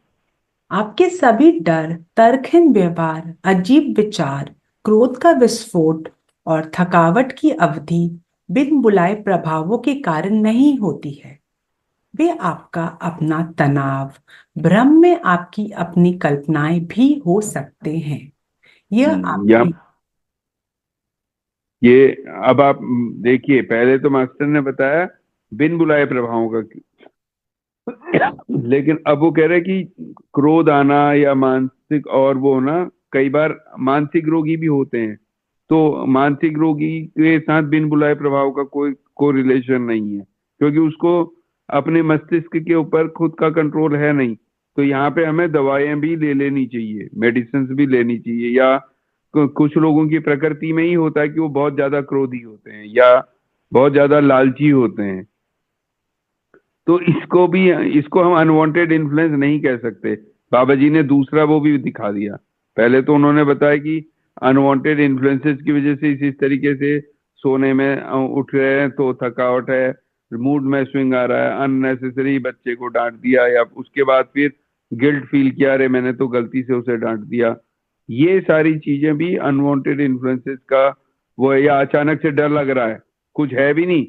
आपके सभी डर, तर्कहीन व्यवहार, अजीब विचार, क्रोध का विस्फोट और थकावट की अवधि बिन बुलाए प्रभावों के कारण नहीं होती है। वे आपका अपना तनाव, भ्रम में आपकी अपनी कल्पनाएं भी हो सकते हैं। यह या आपकी ये अब आप देखिए, पहले तो मास्टर ने बताया बिन बुलाए प्रभावों का, लेकिन अब वो कह रहे हैं कि क्रोध आना या मानसिक और वो होना, कई बार मानसिक रोगी भी होते हैं। तो मानसिक रोगी के साथ बिन बुलाए प्रभाव का कोई कोरिलेशन नहीं है, क्योंकि उसको अपने मस्तिष्क के ऊपर खुद का कंट्रोल है नहीं। तो यहाँ पे हमें दवाएं भी ले लेनी चाहिए, मेडिसिन भी लेनी चाहिए, या कुछ लोगों की प्रकृति में ही होता है कि वो बहुत ज्यादा क्रोधी होते हैं या बहुत ज्यादा लालची होते हैं। तो इसको हम अनवांटेड इन्फ्लुएंस नहीं कह सकते। बाबा जी ने दूसरा वो भी दिखा दिया। पहले तो उन्होंने बताया कि अनवांटेड इन्फ्लुएंसेस की वजह से इस तरीके से सोने में उठ रहे हैं तो थकावट है, मूड में स्विंग आ रहा है, अननेसेसरी बच्चे को डांट दिया, या उसके बाद फिर गिल्ट फील किया, अरे मैंने तो गलती से उसे डांट दिया। ये सारी चीजें भी अनवांटेड इन्फ्लुएंसेस का वो है। या अचानक से डर लग रहा है, कुछ है भी नहीं,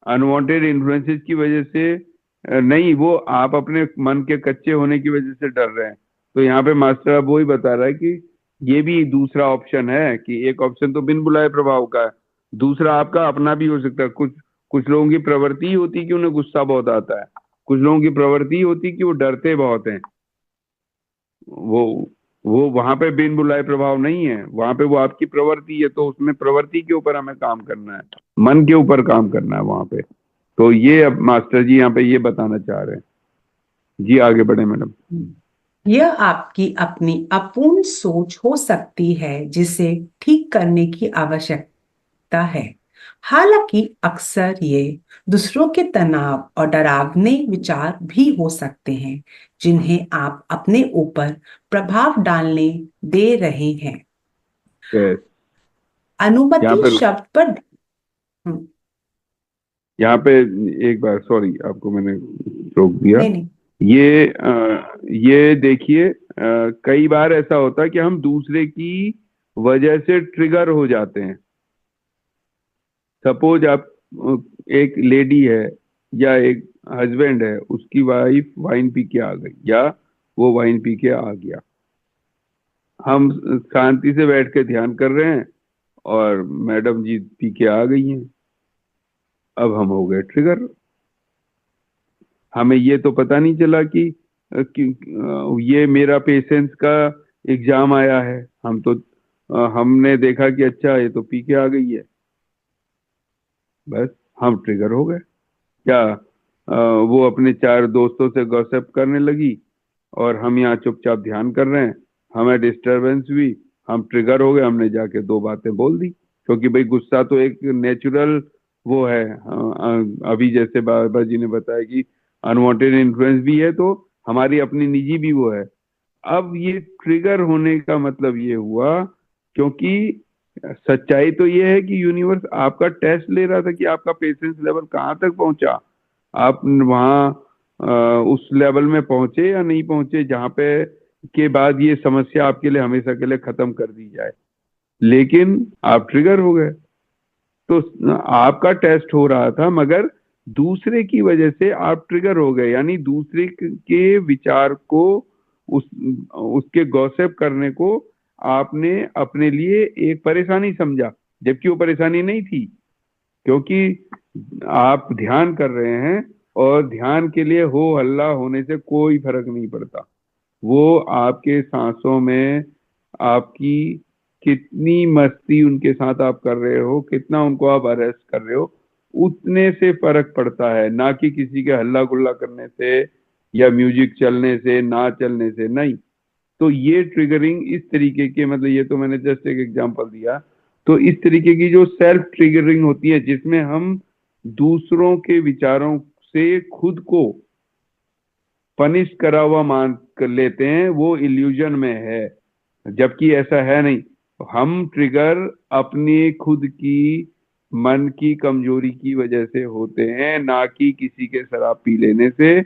अनवांटेड इन्फ्लुएंसेस की वजह से नहीं, वो आप अपने मन के कच्चे होने की वजह से डर रहे हैं। तो यहाँ पे मास्टर अब वही बता रहा है कि ये भी दूसरा ऑप्शन है, कि एक ऑप्शन तो बिन बुलाए प्रभाव का है, दूसरा आपका अपना भी हो सकता है। कुछ कुछ लोगों की प्रवृत्ति होती है कि उन्हें गुस्सा बहुत आता है, कुछ लोगों की प्रवृत्ति होती है कि वो डरते बहुत हैं। वो वो वहां पे बिन बुलाए प्रभाव नहीं है, वहां पे वो आपकी प्रवृत्ति है। तो उसमें प्रवृत्ति के ऊपर हमें काम करना है, मन के ऊपर काम करना है वहां पे। तो ये अब मास्टर जी यहाँ पे ये बताना चाह रहे हैं। जी आगे बढ़े मैडम। यह आपकी अपनी अपूर्ण सोच हो सकती है जिसे ठीक करने की आवश्यकता है। हालांकि अक्सर ये दूसरों के तनाव और डरावने विचार भी हो सकते हैं जिन्हें आप अपने ऊपर प्रभाव डालने दे रहे हैं। यस। यहाँ अनुमति पे शब्द पर हम्म, यहाँ पे एक बार, सॉरी आपको मैंने रोक दिया। नहीं नहीं। ये देखिए, कई बार ऐसा होता है कि हम दूसरे की वजह से ट्रिगर हो जाते हैं। सपोज आप एक लेडी है या एक हस्बैंड है, उसकी वाइफ वाइन पी के आ गई या वो वाइन पी के आ गया। हम शांति से बैठ के ध्यान कर रहे हैं और मैडम जी पी के आ गई हैं। अब हम हो गए ट्रिगर। हमें ये तो पता नहीं चला ये मेरा पेशेंस का एग्जाम आया है। हम तो हमने देखा कि अच्छा ये तो पी के आ गई है, बस हम ट्रिगर हो गए। क्या वो अपने चार दोस्तों से गॉसिप करने लगी और हम यहाँ चुपचाप ध्यान कर रहे हैं, हमें डिस्टरबेंस हुई, हम ट्रिगर हो गए, हमने जाके दो बातें बोल दी। क्योंकि भाई गुस्सा तो एक नेचुरल वो है। अभी जैसे बाबा जी ने बताया कि अनवांटेड इन्फ्लुएंस भी है, तो हमारी अपनी निजी भी वो है। अब ये ट्रिगर होने का मतलब ये हुआ क्योंकि सच्चाई तो ये है कि यूनिवर्स आपका टेस्ट ले रहा था कि आपका पेशेंस लेवल कहाँ तक पहुंचा। आप वहाँ उस लेवल में पहुंचे या नहीं पहुंचे जहाँ पे के बाद ये समस्या आपके लिए हमेशा के लिए खत्म कर दी जाए। लेकिन आप ट्रिगर हो गए। तो आपका टेस्ट हो रहा था मगर दूसरे की वजह से आप ट्रिगर हो गए, यानी दूसरे के विचार को, उस उसके गॉसिप करने को आपने अपने लिए एक परेशानी समझा, जबकि वो परेशानी नहीं थी। क्योंकि आप ध्यान कर रहे हैं और ध्यान के लिए हो हल्ला होने से कोई फर्क नहीं पड़ता। वो आपके सांसों में आपकी कितनी मस्ती उनके साथ आप कर रहे हो, कितना उनको आप अरेस्ट कर रहे हो, उतने से फर्क पड़ता है, ना कि किसी के हल्ला गुल्ला करने से या म्यूजिक चलने से, ना चलने से नहीं। तो ये ट्रिगरिंग इस तरीके के, मतलब ये तो मैंने जस्ट एक एग्जांपल दिया। तो इस तरीके की जो सेल्फ ट्रिगरिंग होती है जिसमें हम दूसरों के विचारों से खुद को पनिश करा हुआ मान कर लेते हैं, वो इल्यूजन में है, जबकि ऐसा है नहीं। हम ट्रिगर अपनी खुद की मन की कमजोरी की वजह से होते हैं, ना कि किसी के शराब पी लेने से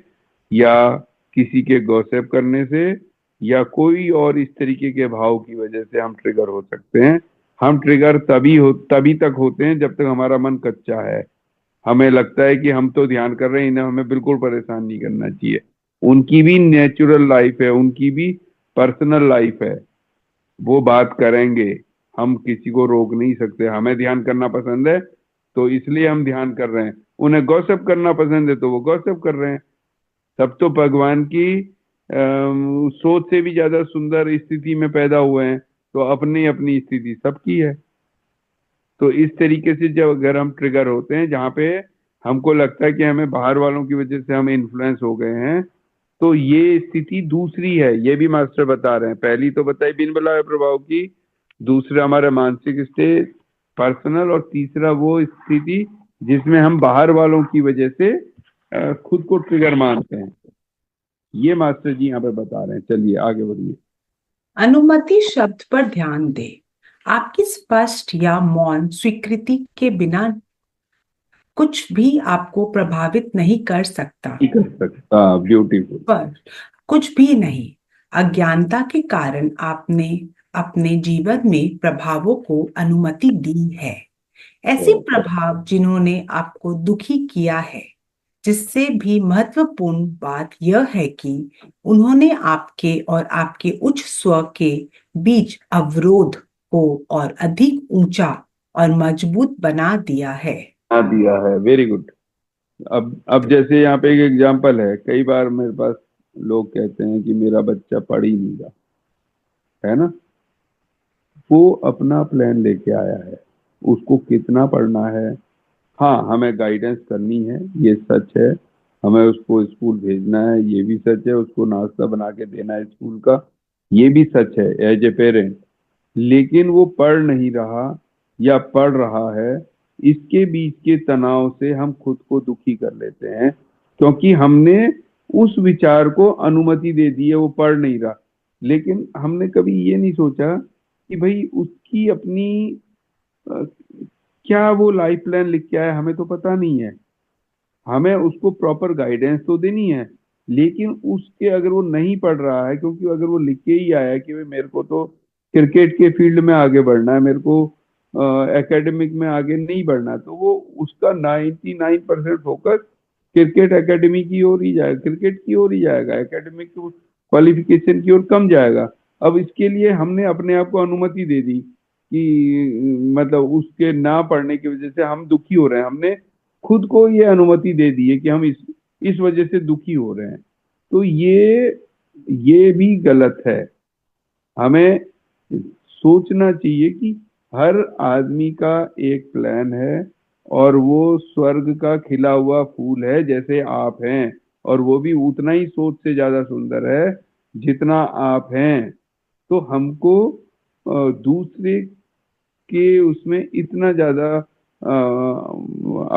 या किसी के गॉसिप करने से या कोई और इस तरीके के भाव की वजह से हम ट्रिगर हो सकते हैं। हम ट्रिगर तभी तक होते हैं जब तक हमारा मन कच्चा है। हमें लगता है कि हम तो ध्यान कर रहे हैं, इन्हें हमें बिल्कुल परेशान नहीं करना चाहिए। उनकी भी नेचुरल लाइफ है, उनकी भी पर्सनल लाइफ है, वो बात करेंगे। हम किसी को रोक नहीं सकते। हमें ध्यान करना पसंद है तो इसलिए हम ध्यान कर रहे हैं, उन्हें गॉसिप करना पसंद है तो वो गॉसिप कर रहे हैं। सब तो भगवान की सोच से भी ज्यादा सुंदर स्थिति में पैदा हुए हैं, तो अपनी अपनी स्थिति सबकी है। तो इस तरीके से जब अगर हम ट्रिगर होते हैं जहाँ पे हमको लगता है कि हमें बाहर वालों की वजह से हम इन्फ्लुएंस हो गए हैं, तो ये स्थिति दूसरी है। ये भी मास्टर बता रहे हैं, पहली तो बताई बिन बुलाए प्रभाव की, दूसरा हमारा मानसिक स्टेट पर्सनल, और तीसरा वो स्थिति जिसमें हम बाहर वालों की वजह से खुद को ट्रिगर मानते हैं। ये मास्टर जी यहाँ पे बता रहे हैं। चलिए आगे बढ़िए। अनुमति शब्द पर ध्यान दें। आपकी स्पष्ट या मौन स्वीकृति के बिना कुछ भी आपको प्रभावित नहीं कर सकता। नहीं कर सकता, ब्यूटीफुल। पर कुछ भी नहीं। अज्ञानता के कारण आपने अपने जीवन में प्रभावों को अनुमति दी है। ऐसे प्रभाव जिन्होंने आपको दुखी किया है। जिससे भी महत्वपूर्ण बात यह है कि उन्होंने आपके और आपके उच्च स्व के बीच अवरोध को और अधिक ऊंचा और मजबूत बना दिया है। हाँ दिया है, वेरी गुड। अब जैसे यहाँ पे एक एग्जांपल है, कई बार मेरे पास लोग कहते हैं कि मेरा बच्चा पढ़ ही नहीं रहा है ना। वो अपना प्लान लेके आया है, उसको कितना पढ़ना है, हाँ हमें गाइडेंस करनी है, ये सच है। हमें उसको स्कूल भेजना है, ये भी सच है। उसको नाश्ता बना के देना है स्कूल का, ये भी सच है एज ए पेरेंट। लेकिन वो पढ़ नहीं रहा या पढ़ रहा है इसके बीच के तनाव से हम खुद को दुखी कर लेते हैं, क्योंकि हमने उस विचार को अनुमति दे दी है, वो पढ़ नहीं रहा। लेकिन हमने कभी ये नहीं सोचा कि भाई उसकी अपनी अ, क्या वो लाइफ प्लान लिख के आया, हमें तो पता नहीं है। हमें उसको प्रॉपर गाइडेंस तो देनी है, लेकिन उसके अगर वो नहीं पढ़ रहा है, क्योंकि अगर वो लिख के ही आया है कि भाई मेरे को तो क्रिकेट के फील्ड में आगे बढ़ना है, मेरे को एकेडमिक में आगे नहीं बढ़ना है, तो वो उसका 99% फोकस क्रिकेट एकेडमी की ओर ही जाएगा, क्रिकेट की ओर ही जाएगा, एकेडमिक क्वालिफिकेशन की ओर कम जाएगा। अब इसके लिए हमने अपने आप को अनुमति दे दी कि मतलब उसके ना पढ़ने की वजह से हम दुखी हो रहे हैं। हमने खुद को ये अनुमति दे दी है कि हम इस वजह से दुखी हो रहे हैं। तो ये भी गलत है। हमें सोचना चाहिए कि हर आदमी का एक प्लान है, और वो स्वर्ग का खिला हुआ फूल है जैसे आप हैं, और वो भी उतना ही सोच से ज्यादा सुंदर है जितना आप हैं। तो हमको दूसरे के उसमें इतना ज्यादा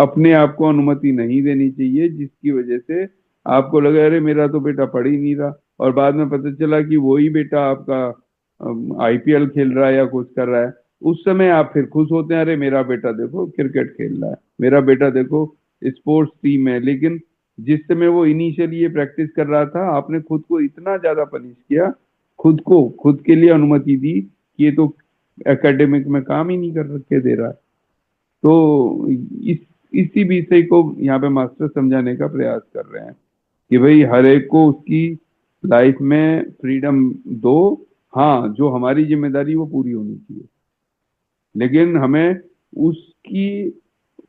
अपने आप को अनुमति नहीं देनी चाहिए, जिसकी वजह से आपको लगे अरे मेरा तो बेटा पढ़ ही नहीं रहा, और बाद में पता चला कि वही बेटा आपका आईपीएल खेल रहा है या कुछ कर रहा है। उस समय आप फिर खुश होते हैं, अरे मेरा बेटा देखो क्रिकेट खेल रहा है, मेरा बेटा देखो स्पोर्ट्स टीम है। लेकिन जिस समय वो इनिशियली ये प्रैक्टिस कर रहा था, आपने खुद को इतना ज्यादा पनिश किया, खुद के लिए अनुमति दी कि ये तो एकेडमिक में काम ही नहीं कर रखे दे रहा है। तो इस इसी विषय को यहाँ पे मास्टर समझाने का प्रयास कर रहे हैं कि भाई हर एक को उसकी लाइफ में फ्रीडम दो। हाँ, जो हमारी जिम्मेदारी वो पूरी होनी चाहिए, लेकिन हमें उसकी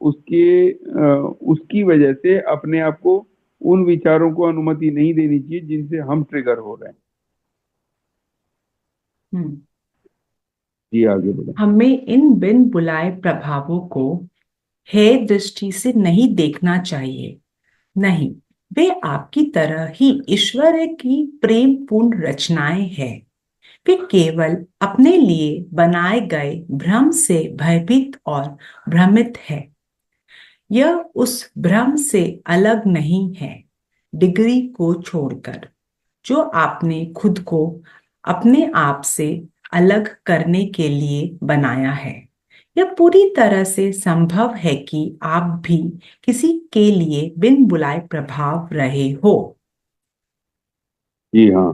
उसकी वजह से अपने आप को उन विचारों को अनुमति नहीं देनी चाहिए जिनसे हम ट्रिगर हो रहे हैं। हम्म। जी आगे बढ़ो। हमें इन बिन बुलाए प्रभावों को हे दृष्टि से नहीं देखना चाहिए। नहीं, वे आपकी तरह ही ईश्वर की प्रेम पूर्ण रचनाएं हैं। वे केवल अपने लिए बनाए गए भ्रम से भयभीत और भ्रमित है। यह उस भ्रम से अलग नहीं है। डिग्री को छोड़कर जो आपने खुद को अपने आप से अलग करने के लिए बनाया है, यह पूरी तरह से संभव है कि आप भी किसी के लिए बिन बुलाए प्रभाव रहे हो। जी हाँ।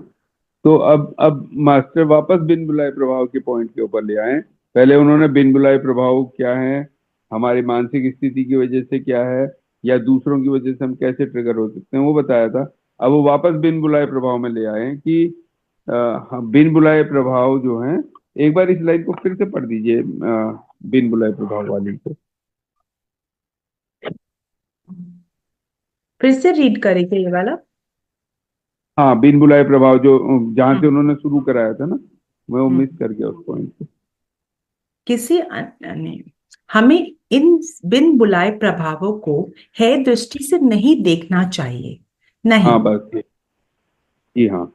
तो अब मास्टर वापस बिन बुलाए प्रभाव के पॉइंट के ऊपर ले आए। पहले उन्होंने बिन बुलाए प्रभाव क्या है, हमारी मानसिक स्थिति की वजह से क्या है, या दूसरों की वजह से हम कैसे ट्रिगर हो सकते हैं, वो बताया था। अब वो वापस बिन बुलाए प्रभाव में ले आए कि बिन बुलाए प्रभाव जो हैं, एक बार इस लाइन को फिर से पढ़ दीजिए, बिन बुलाए प्रभाव वाली को। फिर से रीड करेंगे ये वाला। हाँ, बिन बुलाए प्रभाव जो जहां से हम्म। उन्होंने शुरू कराया था ना, मैं वो मिस हम्म। कर गया उस पॉइंट को। किसी अन्य ने हमें इन बिन बुलाए प्रभावों को है दृष्टि से नहीं देखना चाहिए। नहीं। हाँ बस जी हाँ।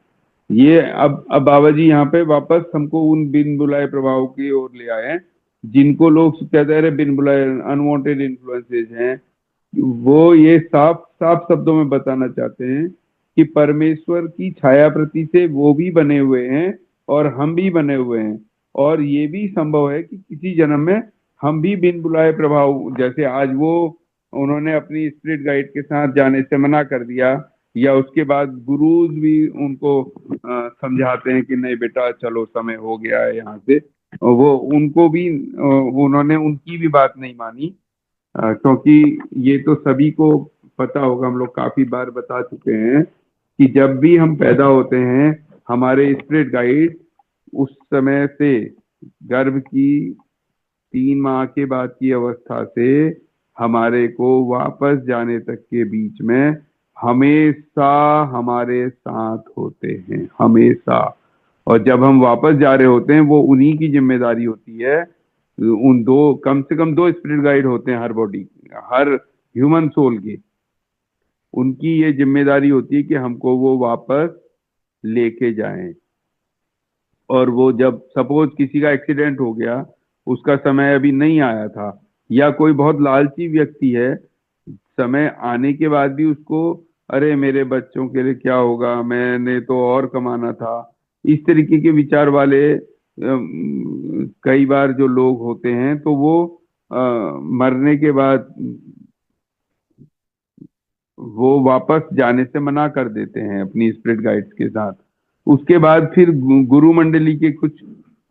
ये अब बाबा जी यहाँ पे वापस हमको उन बिन बुलाए प्रभाव की ओर ले आए हैं, जिनको लोग कहते हैं अरे बिन बुलाए अनवांटेड इन्फ्लुएंसेस हैं। वो ये साफ साफ शब्दों में बताना चाहते हैं कि परमेश्वर की छाया प्रति से वो भी बने हुए हैं और हम भी बने हुए हैं, और ये भी संभव है कि किसी जन्म में हम भी बिन बुलाए प्रभाव, जैसे आज वो उन्होंने अपनी स्पिरिट गाइड के साथ जाने से मना कर दिया, या उसके बाद गुरुज भी उनको समझाते हैं कि नहीं बेटा चलो समय हो गया है यहाँ से, वो उनको भी उन्होंने उनकी भी बात नहीं मानी। क्योंकि ये तो सभी को पता होगा, हम लोग काफी बार बता चुके हैं कि जब भी हम पैदा होते हैं, हमारे स्पिरिट गाइड उस समय से गर्भ की 3 माह के बाद की अवस्था से हमारे को वापस जाने तक के बीच में हमेशा हमारे साथ होते हैं, हमेशा। और जब हम वापस जा रहे होते हैं, वो उन्हीं की जिम्मेदारी होती है। उन दो, कम से कम 2 स्पिरिट गाइड होते हैं हर बॉडी, हर ह्यूमन सोल की। उनकी ये जिम्मेदारी होती है कि हमको वो वापस लेके जाएं। और वो जब सपोज किसी का एक्सीडेंट हो गया, उसका समय अभी नहीं आया था, या कोई बहुत लालची व्यक्ति है, समय आने के बाद भी उसको, अरे मेरे बच्चों के लिए क्या होगा, मैंने तो और कमाना था, इस तरीके के विचार वाले कई बार जो लोग होते हैं, तो वो अ, मरने के बाद वो वापस जाने से मना कर देते हैं अपनी स्पिरिट गाइड्स के साथ। उसके बाद फिर गुरु मंडली के कुछ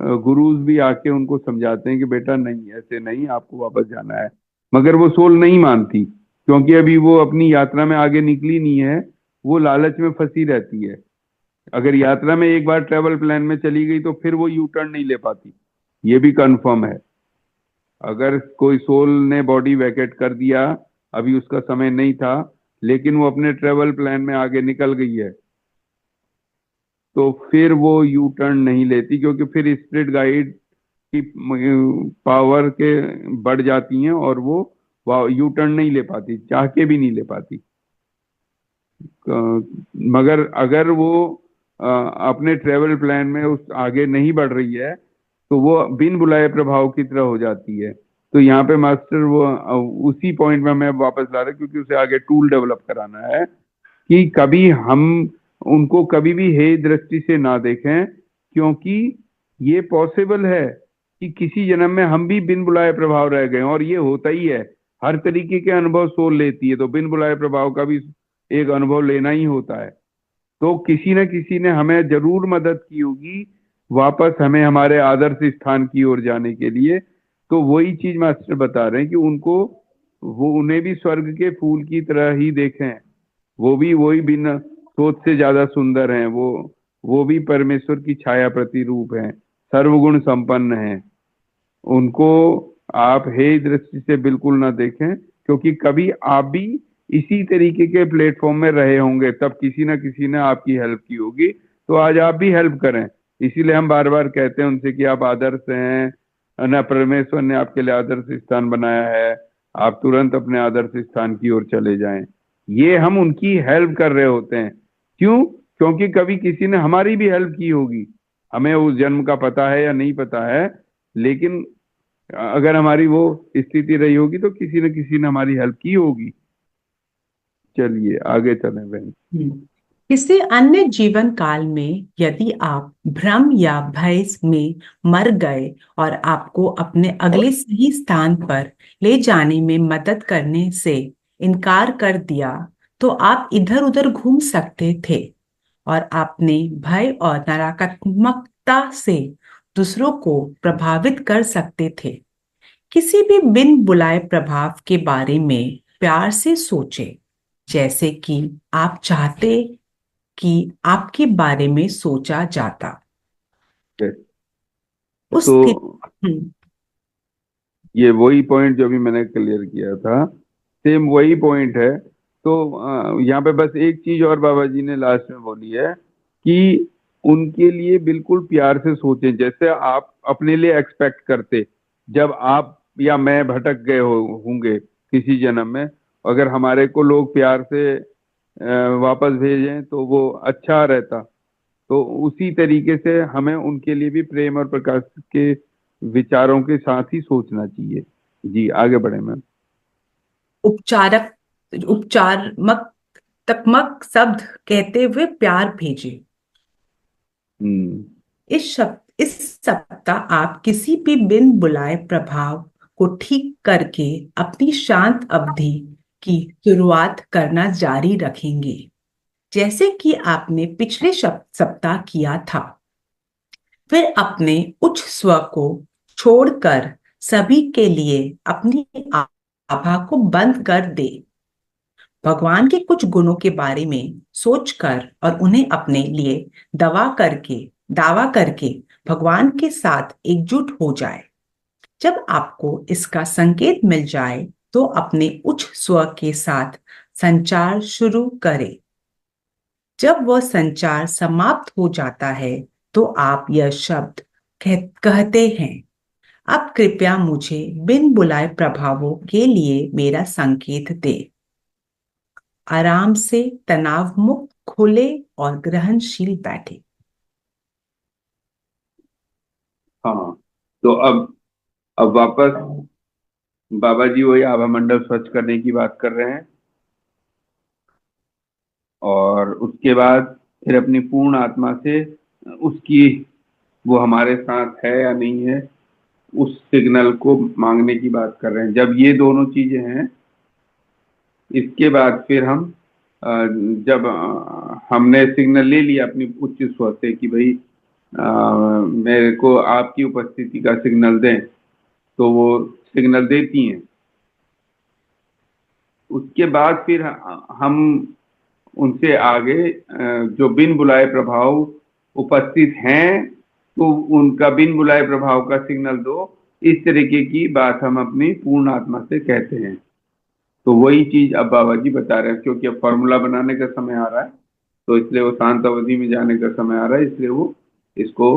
गुरुज भी आके उनको समझाते हैं कि बेटा नहीं, ऐसे नहीं, आपको वापस जाना है। मगर वो सोल नहीं मानती, क्योंकि अभी वो अपनी यात्रा में आगे निकली नहीं है, वो लालच में फंसी रहती है। अगर यात्रा में एक बार ट्रेवल प्लान में चली गई तो फिर वो यू टर्न नहीं ले पाती, ये भी कंफर्म है। अगर कोई सोल ने बॉडी वैकेट कर दिया, अभी उसका समय नहीं था, लेकिन वो अपने ट्रेवल प्लान में आगे निकल गई है, तो फिर वो यू टर्न नहीं लेती, क्योंकि फिर स्पिरिट गाइड की पावर के बढ़ जाती हैं और वो यू टर्न नहीं ले पाती, चाह के भी नहीं ले पाती। मगर अगर वो अपने ट्रेवल प्लान में उस आगे नहीं बढ़ रही है, तो वो बिन बुलाए प्रभाव की तरह हो जाती है। तो यहाँ पे मास्टर वो उसी पॉइंट में मैं वापस ला रहा, क्योंकि उसे आगे टूल डेवलप कराना है कि कभी हम उनको कभी भी हे दृष्टि से ना देखें, क्योंकि ये पॉसिबल है कि किसी जन्म में हम भी बिन बुलाए प्रभाव रह गए, और ये होता ही है। हर तरीके के अनुभव सोल लेती है, तो बिन बुलाए प्रभाव का भी एक अनुभव लेना ही होता है। तो किसी न किसी ने हमें जरूर मदद की होगी वापस हमें हमारे आदर्श स्थान की ओर जाने के लिए। तो वही चीज मास्टर बता रहे हैं कि उनको, वो उन्हें भी स्वर्ग के फूल की तरह ही देखें। वो भी वही बिना सोच से ज्यादा सुंदर हैं, वो भी परमेश्वर की छाया प्रतिरूप हैं, सर्वगुण संपन्न हैं। उनको आप हे दृष्टि से बिल्कुल ना देखें, क्योंकि कभी आप भी इसी तरीके के प्लेटफॉर्म में रहे होंगे, तब किसी ना किसी ने आपकी हेल्प की होगी, तो आज आप भी हेल्प करें। इसीलिए हम बार बार कहते हैं उनसे कि आप आदर्श हैं ना, परमेश्वर ने आपके लिए आदर्श स्थान बनाया है, आप तुरंत अपने आदर्श स्थान की ओर चले जाएं। ये हम उनकी हेल्प कर रहे होते हैं। क्यों? क्योंकि कभी किसी ने हमारी भी हेल्प की होगी, हमें उस जन्म का पता है या नहीं पता है, लेकिन अगर हमारी वो स्थिति रही होगी तो किसी न किसी ने हमारी हेल्प की होगी। चलिए आगे चलें बहन। किसी अन्य जीवन काल में यदि आप भ्रम या भय में मर गए और आपको अपने अगले सही स्थान पर ले जाने में मदद करने से इनकार कर दिया, तो आप इधर उधर घूम सकते थे और आपने भय और नकारात्मकता से दूसरों को प्रभावित कर सकते थे। किसी भी बिन बुलाए प्रभाव के बारे में प्यार से सोचें, जैसे कि आप चाहते कि आपके बारे में सोचा जाता। उस तो स्थिति ये वही पॉइंट जो भी मैंने क्लियर किया था, सेम वही पॉइंट है। तो यहाँ पे बस एक चीज और बाबा जी ने लास्ट में बोली है कि उनके लिए बिल्कुल प्यार से सोचें, जैसे आप अपने लिए एक्सपेक्ट करते। जब आप या मैं भटक गए होंगे किसी जन्म में, अगर हमारे को लोग प्यार से वापस भेजें तो वो अच्छा रहता। तो उसी तरीके से हमें उनके लिए भी प्रेम और प्रकाश के विचारों के साथ ही सोचना चाहिए। जी आगे बढ़े मैम। उपचारक उपचारात्मक शब्द कहते हुए प्यार भेजे। हम्म। इस सप्ताह आप किसी भी बिन बुलाए प्रभाव को ठीक करके अपनी शांत अवधि की शुरुआत करना जारी रखेंगे, जैसे कि आपने पिछले सप्ताह किया था। फिर अपने उच्च स्व को छोड़कर सभी के लिए अपनी आभा को बंद कर दे। भगवान के कुछ गुणों के बारे में सोचकर और उन्हें अपने लिए दावा करके भगवान के साथ एकजुट हो जाए। जब आपको इसका संकेत मिल जाए तो अपने उच्च स्व के साथ संचार शुरू करें। जब वह संचार समाप्त हो जाता है तो आप यह शब्द कहते हैं, अब कृपया मुझे बिन बुलाए प्रभावों के लिए मेरा संकेत दे। आराम से तनाव मुक्त खुले और ग्रहणशील बैठे। हाँ, तो अब वापस बाबा जी वही आभा मंडल स्वच्छ करने की बात कर रहे हैं, और उसके बाद फिर अपनी पूर्ण आत्मा से उसकी, वो हमारे साथ है या नहीं है, उस सिग्नल को मांगने की बात कर रहे हैं। जब ये दोनों चीजें हैं, इसके बाद फिर हम अ, जब हमने सिग्नल ले लिया अपनी उच्च स्वर से कि भाई मेरे को आपकी उपस्थिति का सिग्नल दें, तो वो सिग्नल देती हैं। उसके बाद फिर हम उनसे आगे जो बिन बुलाए प्रभाव उपस्थित हैं, तो उनका बिन बुलाए प्रभाव का सिग्नल दो, इस तरीके की बात हम अपनी पूर्ण आत्मा से कहते हैं। तो वही चीज अब बाबा जी बता रहे हैं, क्योंकि अब फॉर्मूला बनाने का समय आ रहा है, तो इसलिए वो शांत अवधि में जाने का समय आ रहा है, इसलिए वो इसको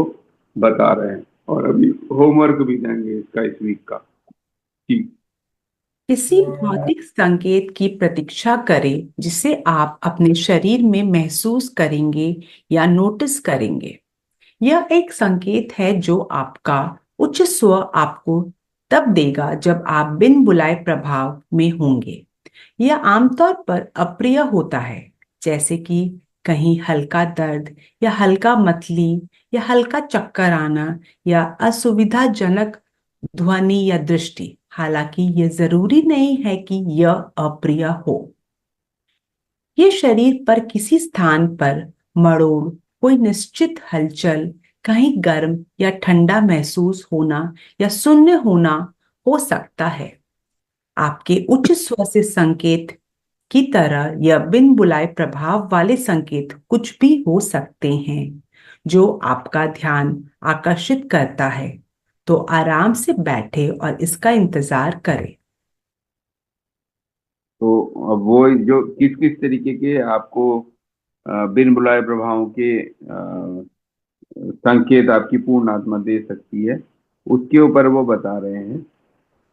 बता रहे हैं। और अभी होमवर्क भी देंगे इसका इस वीक का। ठीक। किसी भौतिक संकेत की प्रतीक्षा करें जिसे आप अपने शरीर में महसूस करेंगे या नोटिस करेंगे। यह एक संकेत है जो आपका उच्च स्व आपको तब देगा जब आप बिन बुलाए प्रभाव में होंगे। यह आमतौर पर अप्रिय होता है, जैसे कि कहीं हल्का दर्द या हल्का मतली या हल्का चक्कर आना या असुविधाजनक ध्वनि या दृष्टि। हालांकि यह जरूरी नहीं है कि यह अप्रिय हो। ये शरीर पर किसी स्थान पर मरोड़, कोई निश्चित हलचल, कहीं गर्म या ठंडा महसूस होना या शून्य होना हो सकता है। आपके उच्च स्वर से संकेत की तरह यह बिन बुलाए प्रभाव वाले संकेत कुछ भी हो सकते हैं जो आपका ध्यान आकर्षित करता है। तो आराम से बैठे और इसका इंतजार करें। तो अब वो जो किस किस तरीके के आपको बिन बुलाए प्रभावों के संकेत आपकी पूर्ण आत्मा दे सकती है, उसके ऊपर वो बता रहे हैं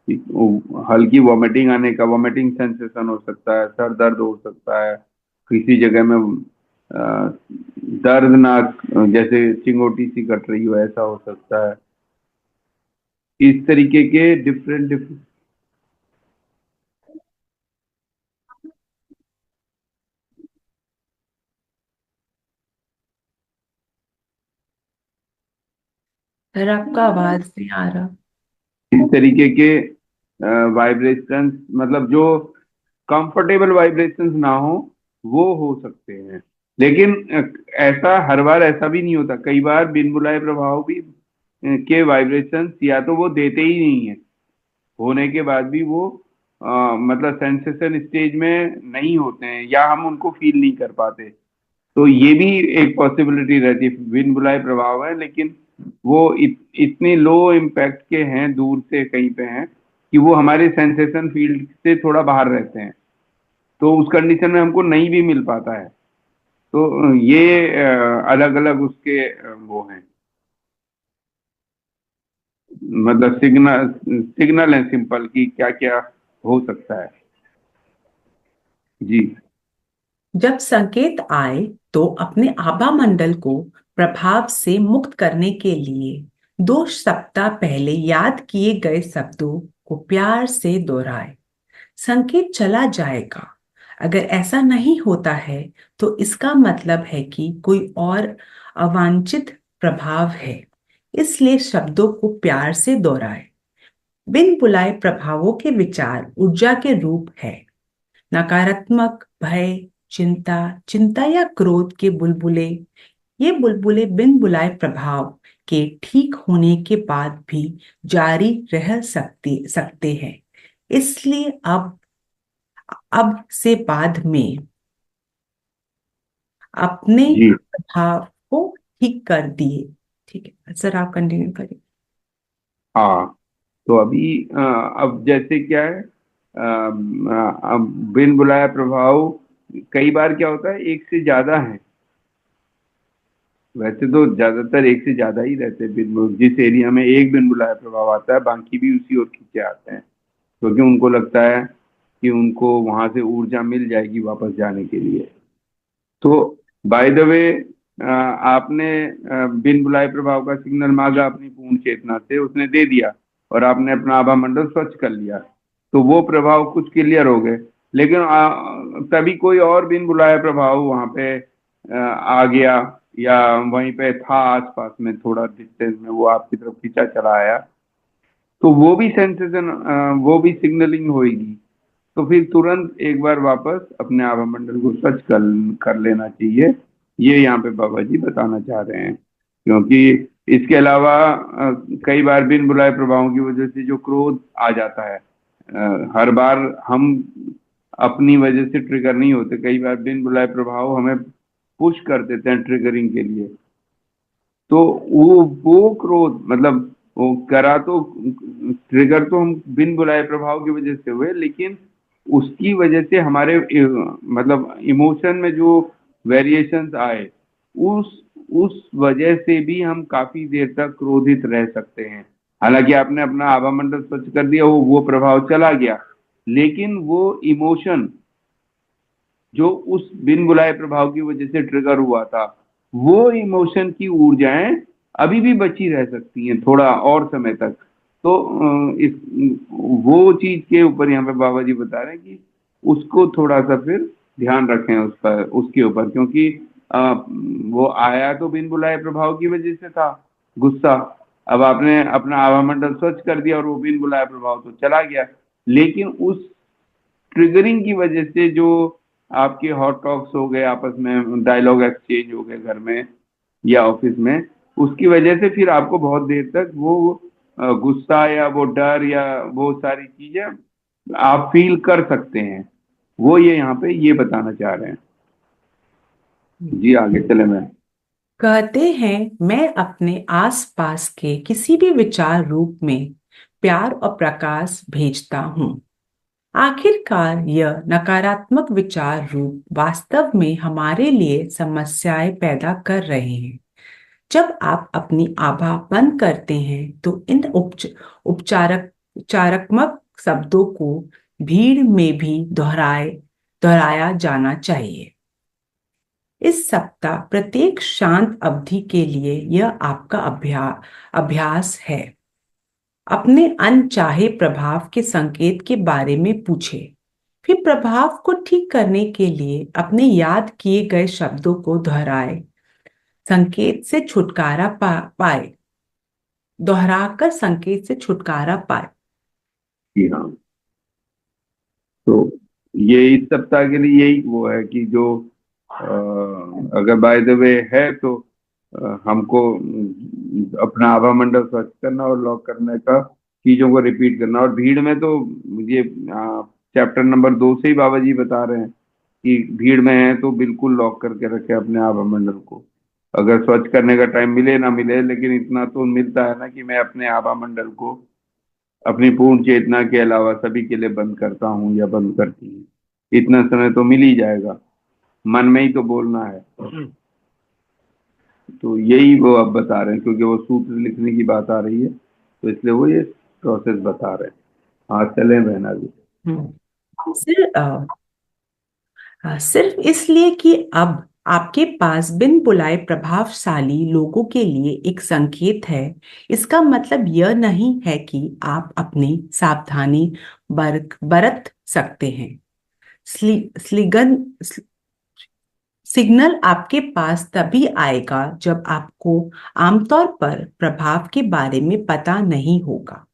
कि हल्की वॉमिटिंग आने का, वॉमिटिंग सेंसेशन हो सकता है, सर दर्द हो सकता है, किसी जगह में दर्दनाक, जैसे चिंगोटी सी कट रही हो ऐसा हो सकता है। इस तरीके के डिफरेंट डिफरेंट। सर, आपका आवाज नहीं आ रहा। इस तरीके के वाइब्रेशंस, मतलब जो कंफर्टेबल वाइब्रेशंस ना हो, वो हो सकते हैं। लेकिन ऐसा हर बार ऐसा भी नहीं होता। कई बार बिन बुलाए प्रभाव भी के वाइब्रेशंस या तो वो देते ही नहीं है, होने के बाद भी वो मतलब सेंसेशन स्टेज में नहीं होते हैं, या हम उनको फील नहीं कर पाते। तो ये भी एक पॉसिबिलिटी रहती है। बिन बुलाए प्रभाव है, लेकिन वो इतने लो इम्पैक्ट के हैं, दूर से कहीं पे हैं, कि वो हमारे सेंसेशन फील्ड से थोड़ा बाहर रहते हैं। तो उस कंडीशन में हमको नहीं भी मिल पाता है। तो ये अलग अलग उसके वो हैं, मतलब सिग्नल सिग्नल है सिंपल कि क्या क्या हो सकता है। जी। जब संकेत आए तो अपने आभा मंडल को प्रभाव से मुक्त करने के लिए 2 सप्ताह पहले याद किए गए शब्दों को प्यार से दोहराए। संकेत चला जाएगा। अगर ऐसा नहीं होता है तो इसका मतलब है कि कोई और अवांछित प्रभाव है। इसलिए शब्दों को प्यार से दोहराए। बिन बुलाए प्रभावों के विचार ऊर्जा के रूप है। नकारात्मक, भय, चिंता, चिंता या क्रोध के बुलबुले। ये बुलबुले बिन बुलाए प्रभाव के ठीक होने के बाद भी जारी रह सकते हैं। इसलिए अब से बाद में अपने जी। प्रभाव को ठीक कर दिए। ठीक है सर, आप कंटिन्यू करिए। हाँ। तो अभी अब जैसे क्या है, अब बिन बुलाया प्रभाव कई बार क्या होता है, एक से ज्यादा है। वैसे तो ज्यादातर एक से ज्यादा ही रहते हैं जिस एरिया में एक बिन बुलाया प्रभाव आता है, बाकी भी उसी ओर खींचे आते हैं, क्योंकि उनको लगता है कि उनको वहां से ऊर्जा मिल जाएगी वापस जाने के लिए। तो बाय द वे, आपने बिन बुलाए प्रभाव का सिग्नल मांगा अपनी पूर्ण चेतना से, उसने दे दिया, और आपने अपना आभा मंडल स्वच्छ कर लिया। तो वो प्रभाव कुछ क्लियर हो गए। लेकिन तभी कोई और बिन बुलाया प्रभाव वहां पे आ गया, या वहीं पे था आसपास में थोड़ा डिस्टेंस में, वो आपकी तरफ खींचा चला आया, तो वो भी सेंसेशन, वो भी सिग्नलिंग होगी। तो फिर तुरंत एक बार वापस अपने आभा मंडल को स्वच्छ कर लेना चाहिए। ये यहाँ पे बाबा जी बताना चाह रहे हैं। क्योंकि इसके अलावा कई बार बिन बुलाए प्रभावों की वजह से जो क्रोध आ जाता है, हर बार हम अपनी वजह से ट्रिगर नहीं होते, कई बार बिन बुलाए प्रभाव हमें पुश कर देते हैं ट्रिगरिंग के लिए। तो वो क्रोध मतलब वो करा तो, ट्रिगर तो हम बिन बुलाए प्रभाव की वजह से हुए, लेकिन उसकी वजह से हमारे मतलब इमोशन में जो वेरिएशंस आए, उस उस वजह से भी हम काफी देर तक क्रोधित रह सकते हैं। हालांकि आपने अपना आभा मंडल स्वच्छ कर दिया, वो प्रभाव चला गया, लेकिन वो इमोशन जो उस बिन बुलाए प्रभाव की वजह से ट्रिगर हुआ था, वो इमोशन की ऊर्जाएं अभी भी बची रह सकती हैं थोड़ा और समय तक। तो इस वो चीज के ऊपर यहाँ पे बाबा जी बता रहे हैं कि उसको थोड़ा सा फिर ध्यान रखें उस पर, उसके ऊपर, क्योंकि वो आया तो बिन बुलाए प्रभाव की वजह से था, गुस्सा। अब आपने अपना आभा मंडल स्वच्छ कर दिया और वो बिन बुलाए प्रभाव तो चला गया, लेकिन उस ट्रिगरिंग की वजह से जो आपके हॉट टॉक्स हो गए, आपस में डायलॉग एक्सचेंज हो गए घर में या ऑफिस में, उसकी वजह से फिर आपको बहुत देर तक वो गुस्सा या वो डर या वो सारी चीजें आप फील कर सकते हैं। वो ये यहाँ पे ये बताना चाह रहे हैं। जी आगे चले मैं। कहते हैं, मैं अपने आसपास के किसी भी विचार रूप में प्यार और प्रकाश भेजता हूँ। आखिरकार यह नकारात्मक विचार रूप वास्तव में हमारे लिए समस्याएं पैदा कर रहे हैं। जब आप अपनी आभा बंद करते हैं तो इन उपचारात्मक शब्दों को भीड़ में भी दोहराया जाना चाहिए। इस सप्ताह प्रत्येक शांत अवधि के लिए यह आपका अभ्यास है। अपने अनचाहे प्रभाव के संकेत के बारे में पूछें, फिर प्रभाव को ठीक करने के लिए अपने याद किए गए शब्दों को दोहराए, संकेत से छुटकारा पाए, दोहराकर संकेत से छुटकारा पाए। जी हाँ। तो ये इस सप्ताह के लिए यही वो है कि जो अगर बाय द वे है तो हमको अपना आभा मंडल स्वच्छ करना और लॉक करने का, चीजों को रिपीट करना। और भीड़ में तो ये चैप्टर नंबर 2 से ही बाबा जी बता रहे हैं कि भीड़ में है तो बिल्कुल लॉक करके रखे अपने आभा मंडल को। अगर स्वच्छ करने का टाइम मिले ना मिले, लेकिन इतना तो मिलता है ना कि मैं अपने आभा मंडल को अपनी पूर्ण चेतना के अलावा सभी के लिए बंद करता हूँ या बंद करती हूँ। इतना समय तो मिल ही जाएगा, मन में ही तो बोलना है। तो यही वो अब बता रहे हैं, क्योंकि वो सूत्र लिखने की बात आ रही है, तो इसलिए वो ये प्रोसेस बता रहे हैं। हाँ चले बहना जी। सिर्फ सिर्फ इसलिए कि अब आपके पास बिन बुलाए प्रभावशाली लोगों के लिए एक संकेत है, इसका मतलब यह नहीं है कि आप अपनी सावधानी बरत सकते हैं। स्लिगन सिग्नल आपके पास तभी आएगा जब आपको आमतौर पर प्रभाव के बारे में पता नहीं होगा।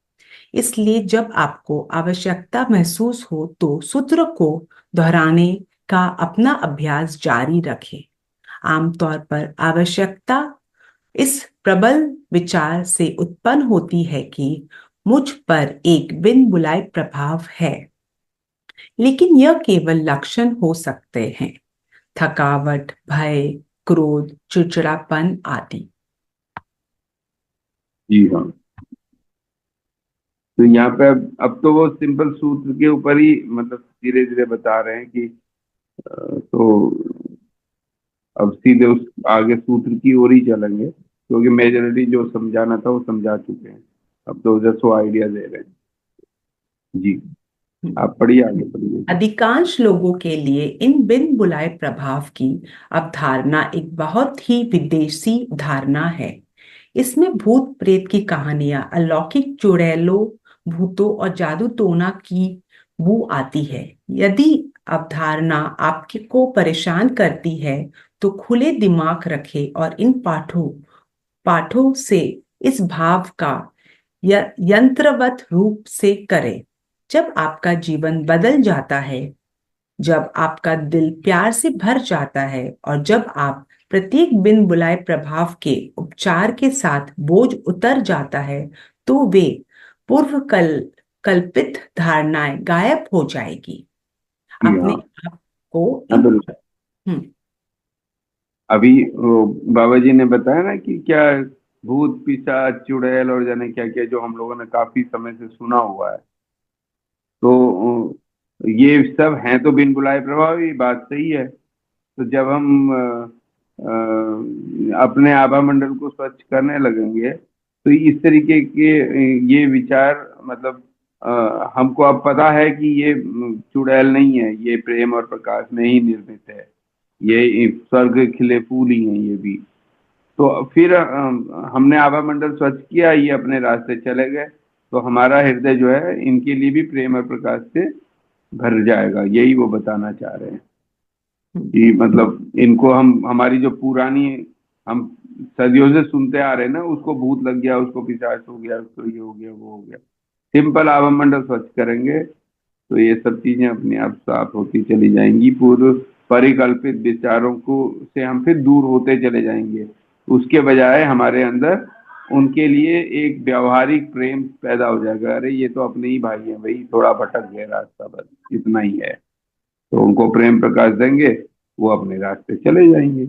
इसलिए जब आपको आवश्यकता महसूस हो तो सूत्र को दोहराने का अपना अभ्यास जारी रखें। आमतौर पर आवश्यकता इस प्रबल विचार से उत्पन्न होती है कि मुझ पर एक बिन बुलाए प्रभाव है, लेकिन यह केवल लक्षण हो सकते हैं, थकावट, भय, क्रोध, चिड़चिड़ापन आदि। जी हाँ। तो यहाँ पे अब तो वो सिंपल सूत्र के ऊपर ही मतलब धीरे धीरे बता रहे हैं कि तो अब सीधे उस आगे सूत्र की ओर ही चलेंगे, क्योंकि मेजोरिटी जो समझाना था वो समझा चुके हैं। अब तो जस्ट वो आइडिया दे रहे हैं। जी आप पढ़िए, आगे पढ़िए। अधिकांश लोगों के लिए इन बिन बुलाए प्रभाव की अवधारणा एक बहुत ही विदेशी धारणा है। इसमें भूत प्रेत की कहानियां, अलौकिक चुड़ैलों, भूतों और जादू टोना की बू आती है। यदि अवधारणा आपके को परेशान करती है तो खुले दिमाग रखें और इन पाठों से इस भाव का यंत्रवत रूप से करें। जब आपका जीवन बदल जाता है, जब आपका दिल प्यार से भर जाता है और जब आप प्रत्येक बिन बुलाए प्रभाव के उपचार के साथ बोझ उतर जाता है, तो वे कल्पित धारणाएं गायब हो जाएगी। जी अपने हाँ। आप को हाँ, इन तो हम्म, अभी वो बाबा जी ने बताया ना कि क्या भूत पिशाच चुड़ैल और जाने क्या क्या, जो हम लोगों ने काफी समय से सुना हुआ है। तो ये सब हैं तो बिन बुलाए प्रभावी, बात सही है। तो जब हम अपने आभा मंडल को स्वच्छ करने लगेंगे तो इस तरीके के ये विचार, मतलब हमको अब पता है कि ये चुड़ैल नहीं है, ये प्रेम और प्रकाश में ही निर्मित है, ये स्वर्ग खिले फूल ही हैं ये भी। तो फिर हमने आभा मंडल स्वच्छ किया, ये अपने रास्ते चले गए, तो हमारा हृदय जो है इनके लिए भी प्रेम और प्रकाश से भर जाएगा। यही वो बताना चाह रहे हैं कि मतलब इनको हम, हमारी जो पुरानी, हम सदियों से सुनते आ रहे हैं ना, उसको भूत लग गया, उसको पिशाच हो गया, उसको ये हो गया, वो हो गया। सिंपल आभा मंडल स्वच्छ करेंगे तो ये सब चीजें अपने आप साफ होती चली जाएंगी। पूर्व परिकल्पित विचारों को से हम फिर दूर होते चले जाएंगे। उसके बजाय हमारे अंदर उनके लिए एक व्यवहारिक प्रेम पैदा हो जाएगा। अरे ये तो अपने ही भाई हैं भाई, थोड़ा भटक गए रास्ता, बस इतना ही है। तो उनको प्रेम प्रकाश देंगे, वो अपने रास्ते चले जाएंगे।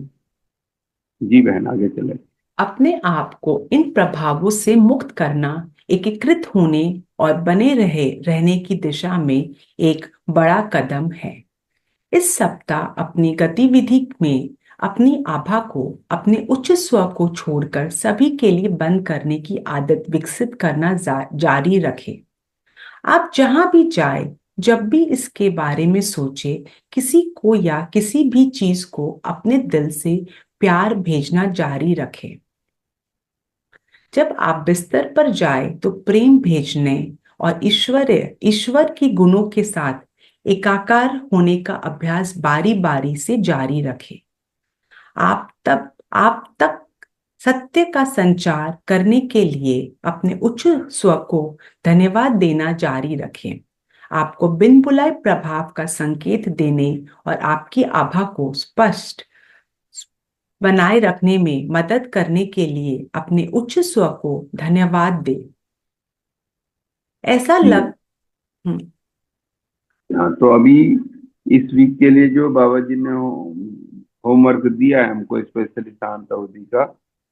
जी बहन, आगे चले। अपने आप को इन प्रभावों से मुक्त करना एकीकृत होने और बने रहने की दिशा में एक बड़ा कदम है। इस सप्ताह अपनी गतिविधि में अपनी आभा को, अपने उच्च स्व को छोड़कर सभी के लिए बंद करने की आदत विकसित करना जारी रखें। आप जहां भी जाए, जब भी इसके बारे में सोचे, किसी को या किसी भी चीज को अपने दिल से प्यार भेजना जारी रखें। जब आप बिस्तर पर जाए तो प्रेम भेजने और ईश्वर के गुणों के साथ एकाकार होने का अभ्यास बारी बारी से जारी रखें। आप तक सत्य का संचार करने के लिए अपने उच्च स्व को धन्यवाद देना जारी रखें। आपको बिन बुलाए प्रभाव का संकेत देने और आपकी आभा को स्पष्ट बनाए रखने में मदद करने के लिए अपने उच्च स्व को धन्यवाद दे। ऐसा जी लग हम्म, हाँ, तो अभी इस वीक के लिए जो बाबा जी ने होमवर्क दिया है हमको, स्पेशली शांत अवधि का,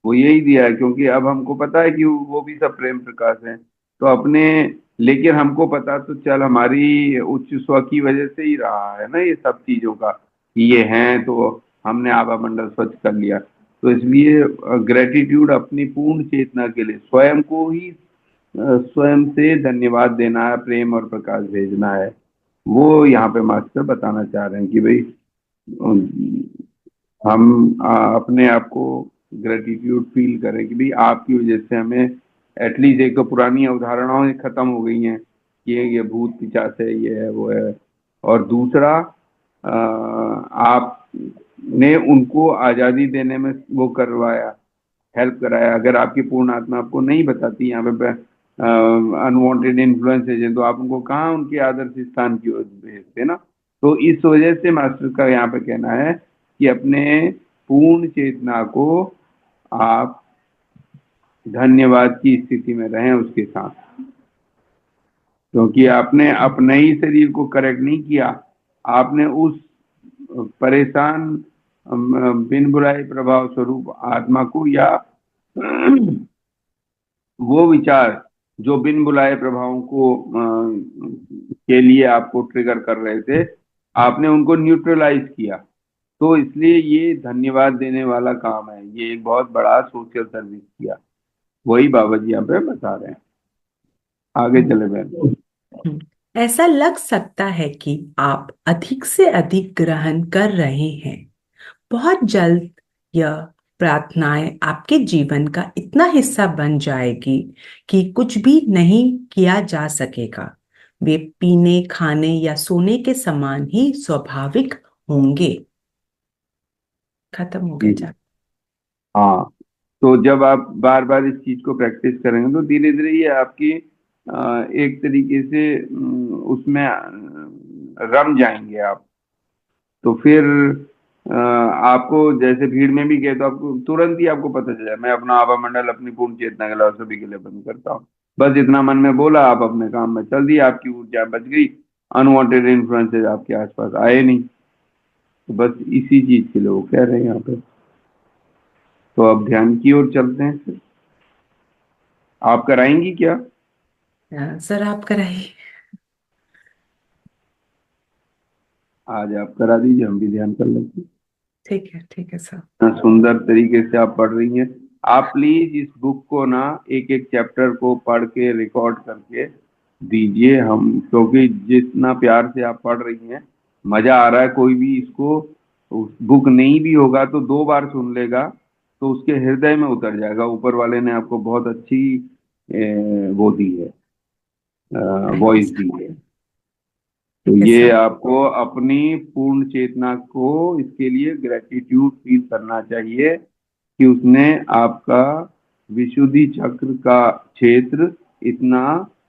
वो यही दिया है। क्योंकि अब हमको पता है कि वो भी सब प्रेम प्रकाश है, तो अपने, लेकिन हमको पता तो चल हमारी उच्च स्व की वजह से ही रहा है ना ये सब चीजों का, कि ये हैं तो हमने आभा मंडल स्वच्छ कर लिया। तो इसलिए ग्रेटिट्यूड अपनी पूर्ण चेतना के लिए स्वयं को ही स्वयं से धन्यवाद देना है, प्रेम और प्रकाश भेजना है। वो यहाँ पे मास्टर बताना चाह रहे हैं कि भाई अम, हम अपने आप को ग्रेटिट्यूड फील करें कि भाई आपकी वजह से हमें एटलीस्ट, एक तो पुरानी अवधारणाएं खत्म हो गई हैं कि ये भूत पिशाच है, ये है वो है। और दूसरा, आपने उनको आज़ादी देने में वो करवाया, हेल्प कराया। अगर आपकी पूर्ण आत्मा आपको नहीं बताती यहाँ पे अनवांटेड इन्फ्लुएंसेज है, तो आप उनको कहाँ उनके आदर्श स्थान की ओर भेजते ना। तो इस वजह से मास्टर का यहाँ पे कहना है कि अपने पूर्ण चेतना को आप धन्यवाद की स्थिति में रहें उसके साथ। क्योंकि आपने अपने ही शरीर को करेक्ट नहीं किया, आपने उस परेशान बिन बुलाए प्रभाव स्वरूप आत्मा को, या वो विचार जो बिन बुलाए प्रभावों को के लिए आपको ट्रिगर कर रहे थे, आपने उनको न्यूट्रलाइज किया। तो इसलिए ये धन्यवाद देने वाला काम है, ये एक बहुत बड़ा सोशल सर्विस किया। वही बाबा जी यहाँ पे बता रहे हैं। आगे चले बहन। हम्म, ऐसा लग सकता है कि आप अधिक से अधिक ग्रहण कर रहे हैं। बहुत जल्द यह प्रार्थनाएं आपके जीवन का इतना हिस्सा बन जाएगी कि कुछ भी नहीं किया जा सकेगा। वे पीने, खाने या सोने के समान ही स्वाभाविक होंगे। खत्म हो गया जी। चैप्टर। हाँ, तो जब आप बार बार इस चीज को प्रैक्टिस करेंगे तो धीरे धीरे ये आपकी एक तरीके से उसमें रम जाएंगे आप। तो फिर आपको जैसे भीड़ में भी गए तो आपको तुरंत ही आपको पता चल जाए, मैं अपना आभा मंडल अपनी पूर्ण चेतना के अलावा सभी के लिए बंद करता हूँ। बस इतना मन में बोला, आप अपने काम में चल दिए, आपकी ऊर्जा बच गई, अनवांटेड इन्फ्लुएंसेस आपके आसपास आए नहीं। तो बस इसी चीज के लिए वो कह रहे हैं यहाँ पे। तो अब ध्यान की ओर चलते हैं फिर। आप कराएंगी क्या? सर आप कराइए। आज आप करा दीजिए, हम भी ध्यान कर लेते हैं। ठीक है सर। इतना सुंदर तरीके से आप पढ़ रही हैं। आप प्लीज इस बुक को ना एक एक चैप्टर को पढ़ के रिकॉर्ड करके दीजिए हम, क्योंकि जितना प्यार से आप पढ़ रही हैं मजा आ रहा है। कोई भी इसको बुक नहीं भी होगा तो 2 बार सुन लेगा तो उसके हृदय में उतर जाएगा। ऊपर वाले ने आपको बहुत अच्छी वो दी है, थैंक यू वॉइस सर। दी है। तो ठीक है ये सर। आपको अपनी पूर्ण चेतना को इसके लिए ग्रेटिट्यूड फील करना चाहिए कि उसने आपका विशुद्धि चक्र का क्षेत्र इतना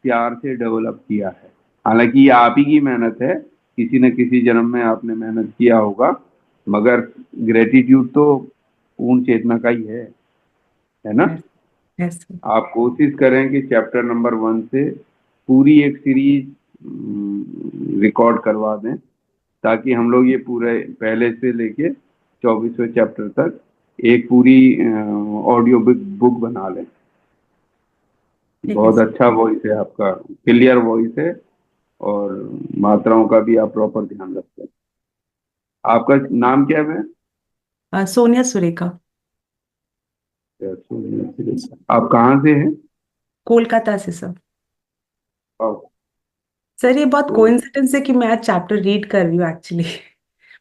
प्यार से डेवलप किया है। हालांकि ये आप ही की मेहनत है, किसी न किसी जन्म में आपने मेहनत किया होगा, मगर ग्रेटिट्यूड तो पूर्ण चेतना का ही है ना। यस। Yes sir. आप कोशिश करें कि चैप्टर नंबर 1 से पूरी एक सीरीज रिकॉर्ड करवा दें, ताकि हम लोग ये पूरे पहले से लेके 24वें चैप्टर तक एक पूरी ऑडियो बुक बना लें। ठीक है बहुत सर। अच्छा वॉइस है आपका, क्लियर वॉइस है, और मात्राओं का भी आप प्रॉपर ध्यान रखते हैं। आपका नाम क्या है? सोनिया सुरेखा। आप कहाँ से हैं? कोलकाता से सर। वाह, सर ये बहुत तो कोइंसिडेंस है कि मैं आज चैप्टर रीड कर रही हूँ एक्चुअली।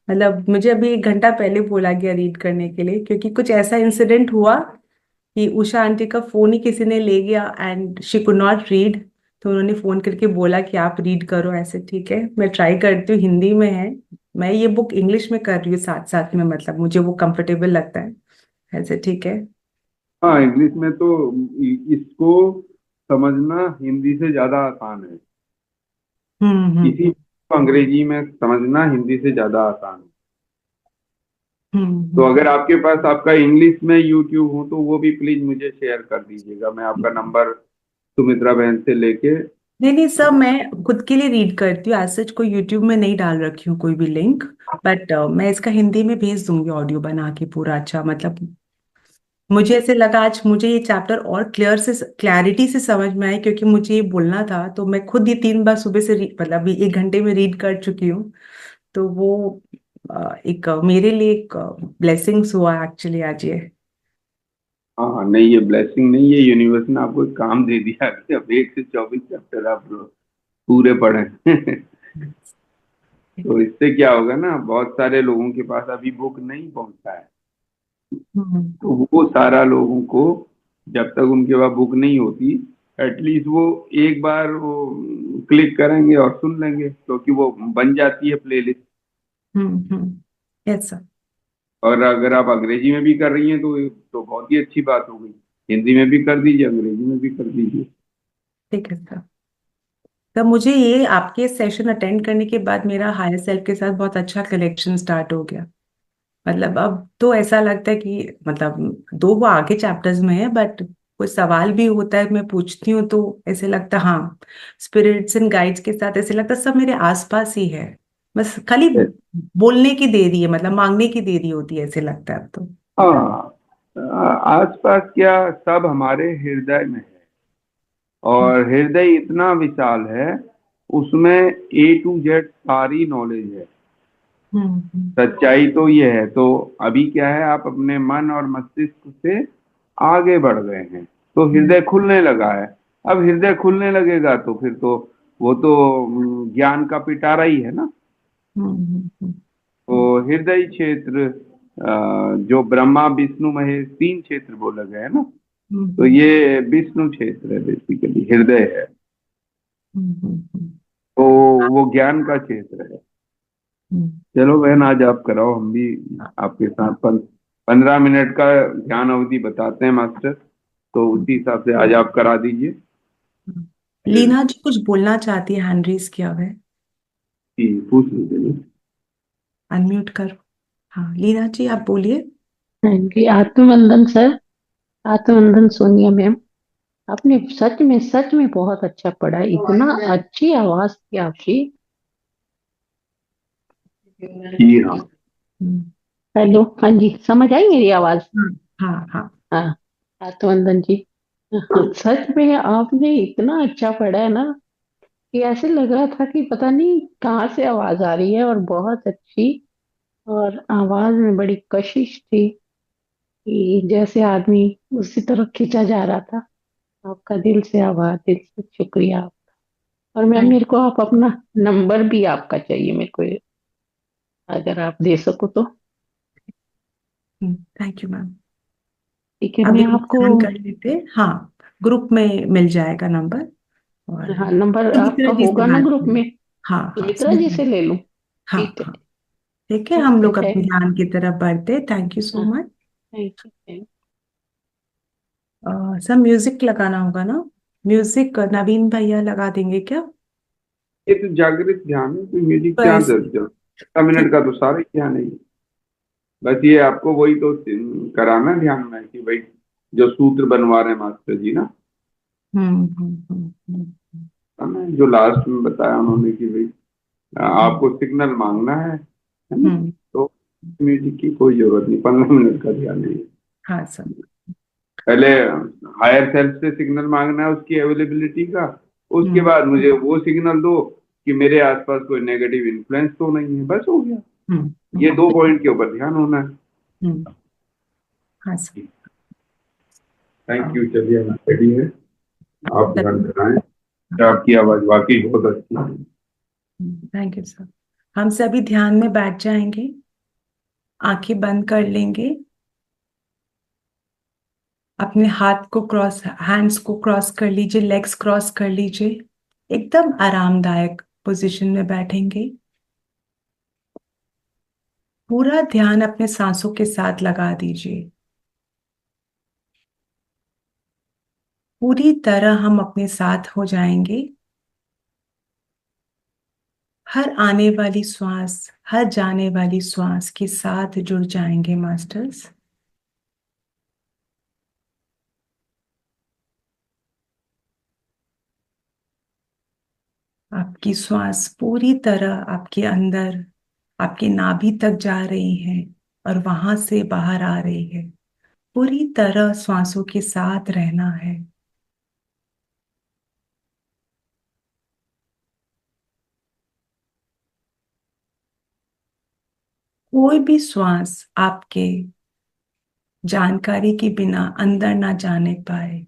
मतलब मुझे अभी 1 घंटा पहले बोला गया रीड करने के लिए, क्योंकि कुछ ऐसा इंसिडेंट हुआ कि उषा आंटी का फोन ही किसी ने ले गया and she could not read. तो उन्होंने फोन करके बोला कि आप रीड करो ऐसे। ठीक है, मैं ट्राई करती हूँ। हिंदी में है, मैं ये बुक इंग्लिश में कर रही हूँ साथ साथ में, मतलब मुझे वो कंफर्टेबल लगता है ऐसे। ठीक है। हाँ, इंग्लिश में तो इसको समझना हिंदी से ज्यादा आसान है। इसी हम्म। को अंग्रेजी में समझना हिंदी से ज्यादा आसान है। तो हम्म। अगर आपके पास आपका इंग्लिश में यूट्यूब हो तो वो भी प्लीज मुझे शेयर कर दीजिएगा। मैं आपका नंबर सुमित्रा बहन से लेके नहीं नहीं सर, मैं खुद के लिए रीड करती हूँ, आज सच कोई यूट्यूब में नहीं डाल रखी हूँ कोई भी लिंक। बट मैं इसका हिंदी में भेज दूंगी ऑडियो बना के पूरा। अच्छा, मतलब मुझे ऐसे लगा आज मुझे ये चैप्टर और क्लैरिटी से समझ में आए, क्योंकि मुझे ये बोलना था। तो मैं खुद ये 3 बार सुबह से मतलब ये 1 घंटे में रीड कर चुकी हूँ। तो वो एक मेरे लिए एक ब्लेसिंग्स हुआ एक्चुअली आज ये। हाँ हाँ, नहीं ये ब्लेसिंग नहीं, ये यूनिवर्स ने आपको एक काम दे दिया कि अब 1 से 24 चैप्टर आप पूरे पढ़ें। तो इससे क्या होगा ना, बहुत सारे लोगों के पास अभी बुक नहीं पहुंचा है। हम्म। तो वो सारा लोगों को, जब तक उनके पास बुक नहीं होती, एटलीस्ट वो एक बार वो क्लिक करेंगे और सुन लेंगे, क्योंकि वो बन जाती है प्लेलिस्ट। Yes sir. और अगर आप अंग्रेजी में भी कर रही हैं तो बहुत ही अच्छी बात हो गई। हिंदी में भी कर दीजिए, अंग्रेजी में भी कर दीजिए। ठीक है सर। तब मुझे ये आपके सेशन अटेंड करने के बाद मेरा हायर सेल्फ के साथ बहुत अच्छा कनेक्शन स्टार्ट हो गया। मतलब अब तो ऐसा लगता है कि मतलब दो वो आगे चैप्टर्स में है, बट कोई सवाल भी होता है मैं पूछती हूँ तो ऐसे लगता हाँ, स्पिरिट्स एंड गाइड्स के साथ ऐसे लगता सब मेरे आसपास ही है। बस खाली बोलने की देरी है, मतलब मांगने की देरी होती है ऐसे लगता है अब तो। हाँ, आसपास क्या, सब हमारे हृदय में है। और हृदय इतना विशाल है, उसमें A to Z सारी नॉलेज है। हम्म। सच्चाई तो ये है। तो अभी क्या है, आप अपने मन और मस्तिष्क से आगे बढ़ गए हैं, तो हम्म। हृदय खुलने लगा है। अब हृदय खुलने लगेगा तो फिर तो वो तो ज्ञान का पिटारा ही है ना। हम्म। तो हृदय क्षेत्र, जो ब्रह्मा विष्णु महेश 3 क्षेत्र बोले गए हैं ना, तो हम्म। ये विष्णु क्षेत्र है, बेसिकली हृदय है। हम्म। तो वो ज्ञान का क्षेत्र है। हम्म, चलो बहन, आज आप कराओ, हम भी आपके साथ 15 मिनट का ध्यान अवधि बताते हैं मास्टर, तो उसी हिसाब से आज आप करा दीजिए। फिर लीना जी कुछ बोलना चाहती है, हैंड रेज किया हुआ है। पूछ लीजिए। अनम्यूट करो। हाँ लीना जी आप बोलिए। हाँ जी, आत्मवंदन सर। आत्मवंदन सोनिया मैम। आपने सच में बहुत अच्छा पढ़ा, इतना अच्छी आवाज थी आपकी। जी हाँ। हम्म, हेलो, हाँ जी, समझ आई मेरी आवाज? हाँ हाँ हाँ। हाँ, आत्मवंदन जी। हाँ, सच में आपने इतना अच्छा पढ़ा है ना कि ऐसे लग रहा था कि पता नहीं कहाँ से आवाज आ रही है, और बहुत अच्छी। और आवाज में बड़ी कशिश थी कि जैसे आदमी उसी तरफ खींचा जा रहा था। आपका दिल से आभार, दिल से शुक्रिया। और मैम, थैंक मेरे को आप अपना नंबर भी आपका चाहिए मेरे को, अगर आप दे सको तो। Thank you ma'am. ठीक है, अभी मैं आपको। ध्यान कर लेते हैं। हाँ, ग्रुप में मिल जाएगा नंबर। और हाँ, नंबर आपका सुमित्रा जी से होगा ना बात ग्रुप करें। में? हाँ हाँ सुमित्रा जी सुमित्रा। से ले लूं? हाँ ठीक है। हाँ। ठीक है, हम ठीक है, लोग अपने थैंक। ध्यान की तरफ बढ़ते। थैंक यू सो हाँ, much. Thank you, thank. Sir music लगाना होगा ना? म्यूजिक नवीन भैया लगा देंगे क्या? ये तो जागृत ध्यान है, तो म्यूजिक क्या बस जरूरत? 15 मिनट ठीक। का तो सारा ही ध्यान है। बस ये आपको वही तो कराना है ध्यान में कि भाई जो सूत्र बनवा रहे हैं मास्टर जी ना, है ना, जो लास्ट में बताया उन्होंने कि भाई हम्म, आपको सिग्नल मांगना है ना, हम्म, तो म्यूजिक की कोई जरूरत नहीं, 15 मिनट का ध्यान नहीं है। हाँ सर। पहले हायर सेल्फ से सिग्नल मांगना है उसकी अवेलेबिलिटी का, उसके हम्म, बाद मुझे वो सिग्नल दो कि मेरे आसपास कोई नेगेटिव इन्फ्लुएंस तो नहीं है, बस हो गया। हम्म, ये 2 पॉइंट के ऊपर ध्यान होना है। हम्म, हाँ सर। थैंक यू, चलिए हम रेडी है, आप ध्यान चलिए। कराएं। आपकी आवाज वाकई बहुत अच्छी है। Thank you sir. हम सभी ध्यान में बैठ जाएंगे। आंखें बंद कर लेंगे। अपने हाथ को क्रॉस हैंड्स को क्रॉस कर लीजिए, लेग्स क्रॉस कर लीजिए। एकदम आरामदायक पोजीशन में बैठेंगे। पूरा ध्यान अपने सांसों के साथ लगा दीजिए। पूरी तरह हम अपने साथ हो जाएंगे। हर आने वाली श्वास, हर जाने वाली श्वास के साथ जुड़ जाएंगे मास्टर्स। आपकी श्वास पूरी तरह आपके अंदर, आपके नाभि तक जा रही है और वहां से बाहर आ रही है। पूरी तरह श्वासों के साथ रहना है। कोई भी श्वास आपके जानकारी के बिना अंदर ना जाने पाए।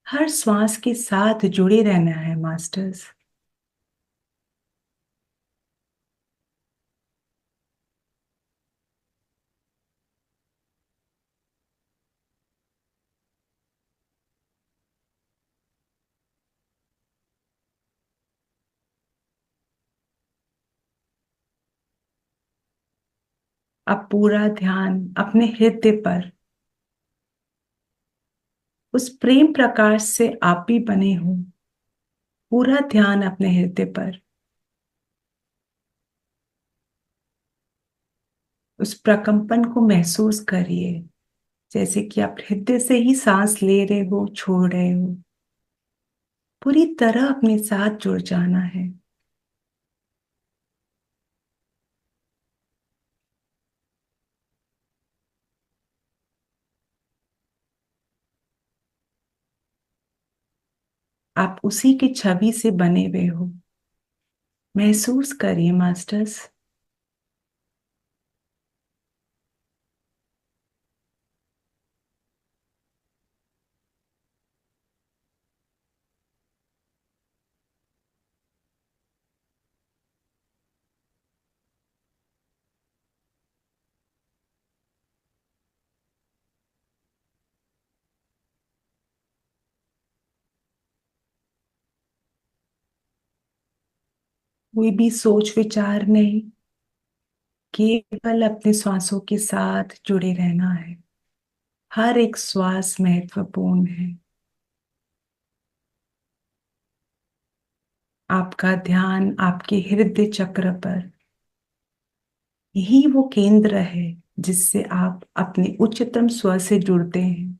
हर श्वास के साथ जुड़े रहना है मास्टर्स। अब पूरा ध्यान अपने हृदय पर, उस प्रेम प्रकाश से आप भी बने हो। पूरा ध्यान अपने हृदय पर, उस प्रकंपन को महसूस करिए। जैसे कि आप हृदय से ही सांस ले रहे हो, छोड़ रहे हो। पूरी तरह अपने साथ जुड़ जाना है। आप उसी की छवि से बने हुए हो। महसूस करिए मास्टर्स। कोई भी सोच विचार नहीं, केवल अपने श्वासों के साथ जुड़े रहना है। हर एक श्वास महत्वपूर्ण है। आपका ध्यान आपके हृदय चक्र पर, यही वो केंद्र है जिससे आप अपने उच्चतम स्व से जुड़ते हैं।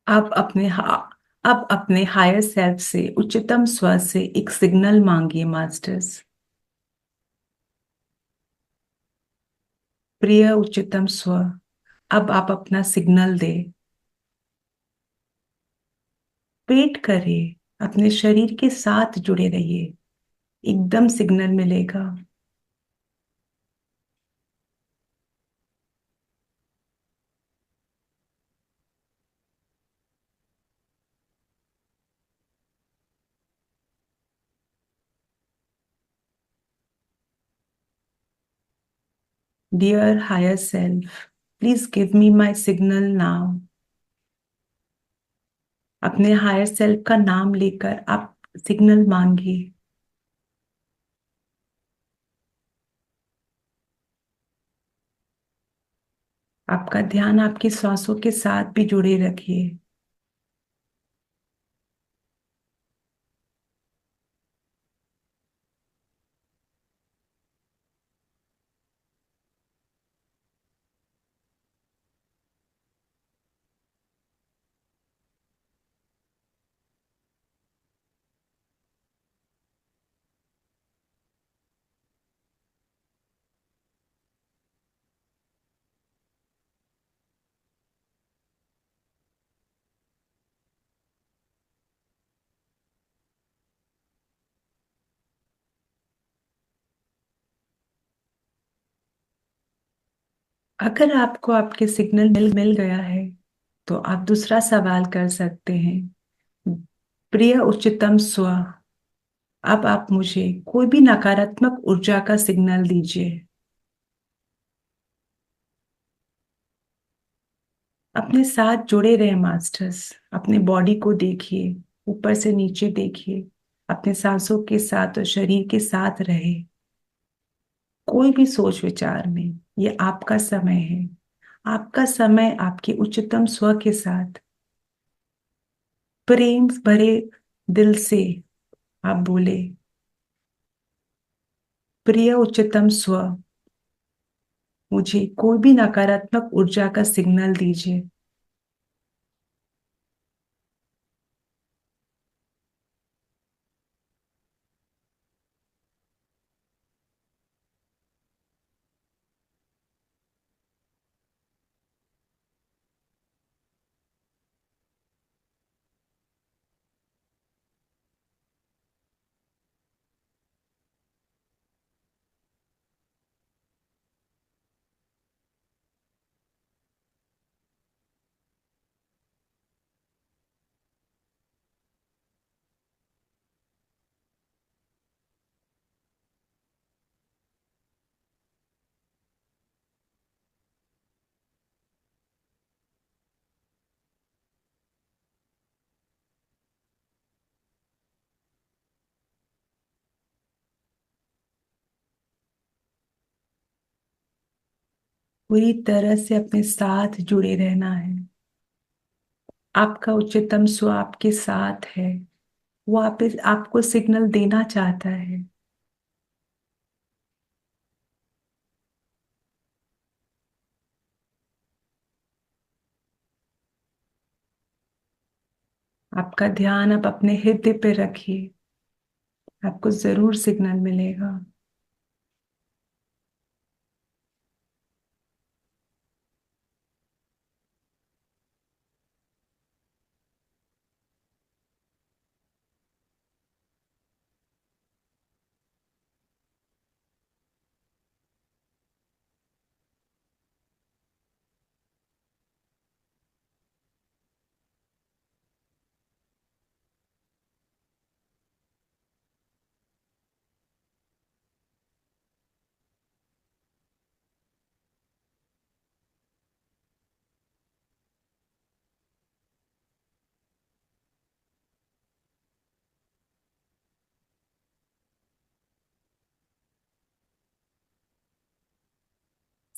अब अपने हायर सेल्फ से, उच्चतम स्व से एक सिग्नल मांगिए मास्टर्स। प्रिय उच्चतम स्व, अब आप अपना सिग्नल दे। वेट करिए, अपने शरीर के साथ जुड़े रहिए, एकदम सिग्नल मिलेगा। Dear higher self, please give me my signal now. अपने हायर सेल्फ का नाम लेकर आप सिग्नल मांगिए। आपका ध्यान आपकी श्वासों के साथ भी जुड़े रखिए। अगर आपको आपके सिग्नल मिल गया है तो आप दूसरा सवाल कर सकते हैं। प्रिय उच्चतम स्व, अब आप मुझे कोई भी नकारात्मक ऊर्जा का सिग्नल दीजिए। अपने साथ जुड़े रहे मास्टर्स। अपने बॉडी को देखिए, ऊपर से नीचे देखिए, अपने सांसों के साथ और शरीर के साथ रहे। कोई भी सोच विचार में, ये आपका समय है। आपका समय आपके उच्चतम स्व के साथ प्रेम भरे दिल से आप बोले, प्रिय उच्चतम स्व, मुझे कोई भी नकारात्मक ऊर्जा का सिग्नल दीजिए। पूरी तरह से अपने साथ जुड़े रहना है। आपका उच्चतम स्व आपके साथ है। वो आपको सिग्नल देना चाहता है। आपका ध्यान आप अपने हृदय पे रखिए, आपको जरूर सिग्नल मिलेगा।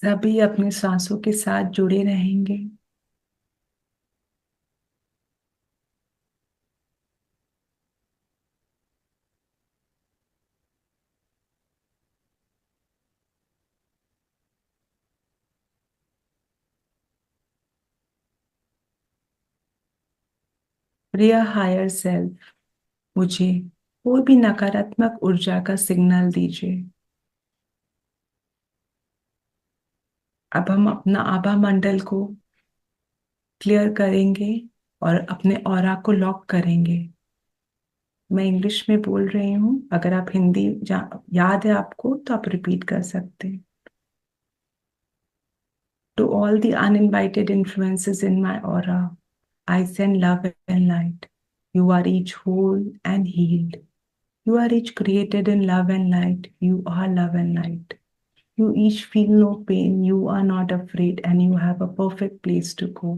सभी अपने सांसों के साथ जुड़े रहेंगे। प्रिय हायर सेल्फ, मुझे कोई भी नकारात्मक ऊर्जा का सिग्नल दीजिए। अब हम अपना आभा मंडल को क्लियर करेंगे और अपने ऑरा को लॉक करेंगे। मैं इंग्लिश में बोल रही हूँ, अगर आप हिंदी याद है आपको तो आप रिपीट कर सकते हैं। To all the uninvited influences in my aura, I send love and light. You are each whole and healed. You are each created in love and light. You are love and light. You each feel no pain. You are not afraid and you have a perfect place to go.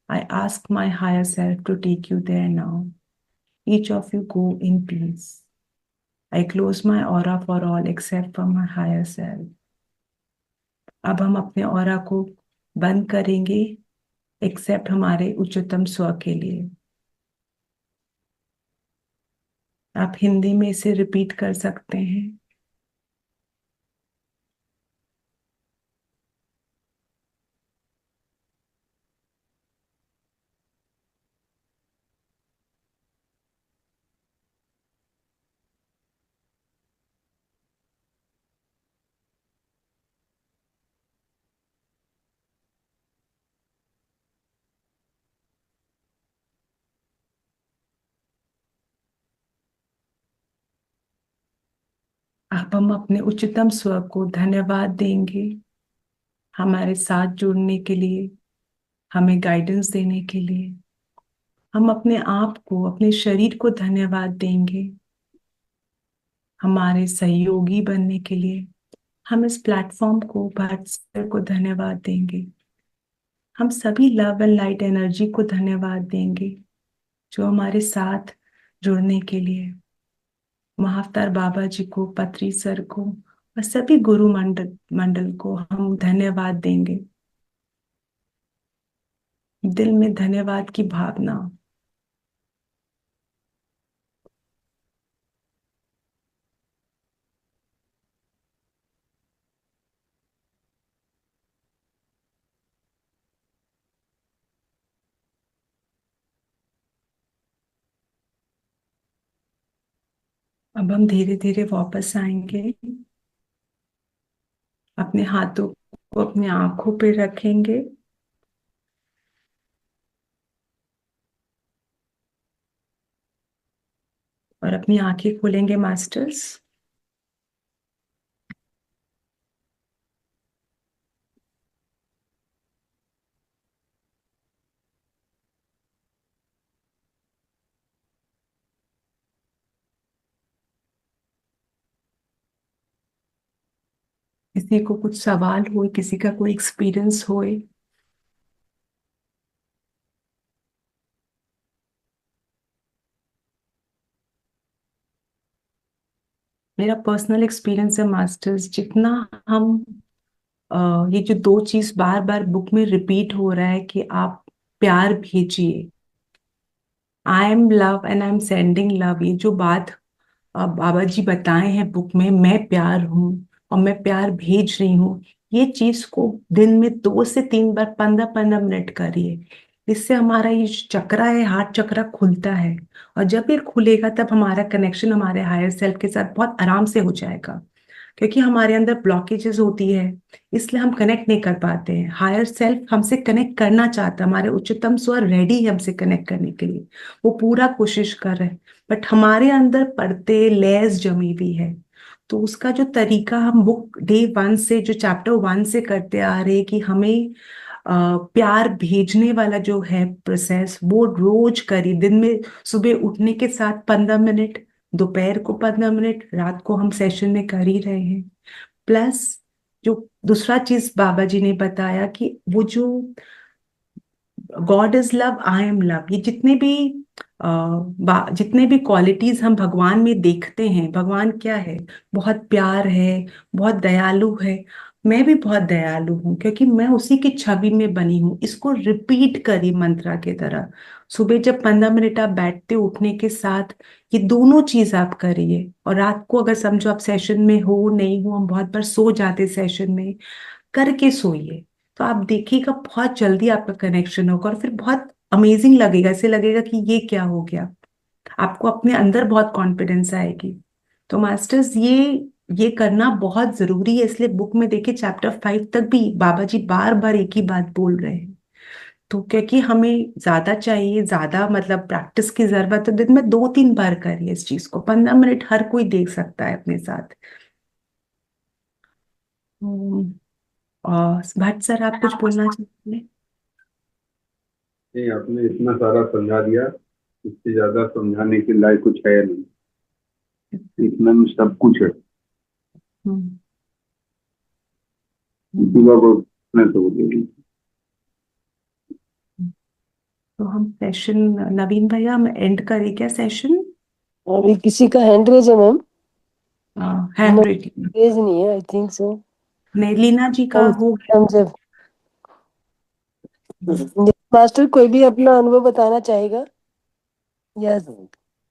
I ask my higher self to take you there now. Each of you go in peace. I close my aura for all except for my higher self. अब हम अपने aura को बंद करेंगे accept हमारे उच्चतम स्व के लिए। आप हिंदी में इसे रिपीट कर सकते हैं। अब हम अपने उच्चतम स्व को धन्यवाद देंगे हमारे साथ जुड़ने के लिए, हमें गाइडेंस देने के लिए। हम अपने आप को, अपने शरीर को धन्यवाद देंगे हमारे सहयोगी बनने के लिए। हम इस प्लेटफॉर्म को, भारत सर को धन्यवाद देंगे। हम सभी लव एंड लाइट एनर्जी को धन्यवाद देंगे जो हमारे साथ जुड़ने के लिए। महाअवतार बाबा जी को, पत्री सर को और सभी गुरु मंडल को हम धन्यवाद देंगे। दिल में धन्यवाद की भावना। अब हम धीरे धीरे वापस आएंगे। अपने हाथों को अपनी आंखों पे रखेंगे और अपनी आंखें खोलेंगे मास्टर्स। किसी को कुछ सवाल हो, किसी का कोई एक्सपीरियंस होए। मेरा पर्सनल एक्सपीरियंस है मास्टर्स, जितना हम ये जो दो चीज बार बार बुक में रिपीट हो रहा है कि आप प्यार भेजिए, I am love and I am sending love, ये जो बात बाबा जी बताए हैं बुक में, मैं प्यार हूँ और मैं प्यार भेज रही हूँ, ये चीज को दिन में 2 से 3 बार 15-15 मिनट करिए। इससे हमारा ये चक्रा है, हार्ट चक्रा खुलता है और जब ये खुलेगा तब हमारा कनेक्शन हमारे हायर सेल्फ के साथ बहुत आराम से हो जाएगा। क्योंकि हमारे अंदर ब्लॉकेजेस होती है, इसलिए हम कनेक्ट नहीं कर पाते हैं। हायर सेल्फ हमसे कनेक्ट करना चाहता है, हमारे उच्चतम स्व रेडी है हमसे कनेक्ट करने के लिए, वो पूरा कोशिश कर रहे हैं, बट हमारे अंदर पड़ते लैस जमी हुई है। तो उसका जो तरीका हम बुक डे 1 से, जो चैप्टर 1 से करते आ रहे हैं कि हमें प्यार भेजने वाला जो है प्रोसेस, वो रोज करिए। दिन में सुबह उठने के साथ 15 मिनट, दोपहर को 15 मिनट, रात को हम सेशन में कर ही रहे हैं। प्लस जो दूसरा चीज बाबा जी ने बताया कि वो जो God is love, I am love, ये जितने भी क्वालिटीज हम भगवान में देखते हैं, भगवान क्या है, बहुत प्यार है, बहुत दयालु है। मैं भी बहुत दयालु हूँ क्योंकि मैं उसी की छवि में बनी हूँ। इसको रिपीट करी मंत्रा की तरह। सुबह जब 15 मिनट आप बैठते हो उठने के साथ, ये दोनों चीज आप करिए। और रात को अगर समझो आप सेशन में हो नहीं हो, हम बहुत बार सो जाते सेशन में, करके सोइए। तो आप देखिएगा बहुत जल्दी आपका कनेक्शन होगा और फिर बहुत अमेजिंग लगेगा। ऐसे लगेगा कि ये क्या हो गया। आपको अपने अंदर बहुत कॉन्फिडेंस आएगी। तो मास्टर्स ये करना बहुत जरूरी है। इसलिए बुक में देखिए चैप्टर 5 तक भी बाबा जी बार बार एक ही बात बोल रहे हैं। तो क्योंकि हमें ज्यादा चाहिए, ज्यादा मतलब प्रैक्टिस की जरूरत है, तो दिन में 2-3 बार करिए इस चीज को। 15 मिनट हर कोई देख सकता है अपने साथ। और भट्ट सर, आप कुछ बोलना चाहते हैं? नहीं, आपने इतना सारा समझा दिया, इससे ज्यादा समझाने के लायक कुछ है नहीं, इतना में सब कुछ है। हम्म, हम्म। सुबह को अपने तो बोलेगी। तो हम सेशन, नवीन भैया, हम एंड करें क्या सेशन? अभी किसी का हैंड रेज है मैम? हैंड रेटिंग रेज नहीं है, आई थिंक सो। नहीं, लीना जी का हम हो हम जब मास्टर कोई भी अपना अनुभव बताना चाहेगा या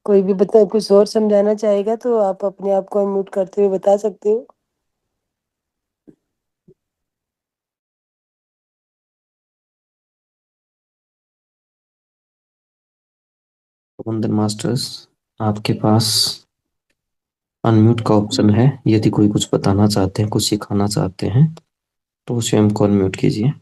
कोई भी बता कुछ और समझाना चाहेगा तो आप अपने आप को अनम्यूट करते हुए बता सकते हो। वंदन मास्टर्स, आपके पास अनम्यूट का ऑप्शन है। यदि कोई कुछ बताना चाहते हैं, कुछ सिखाना चाहते हैं, तो स्वयं को अनम्यूट कीजिए।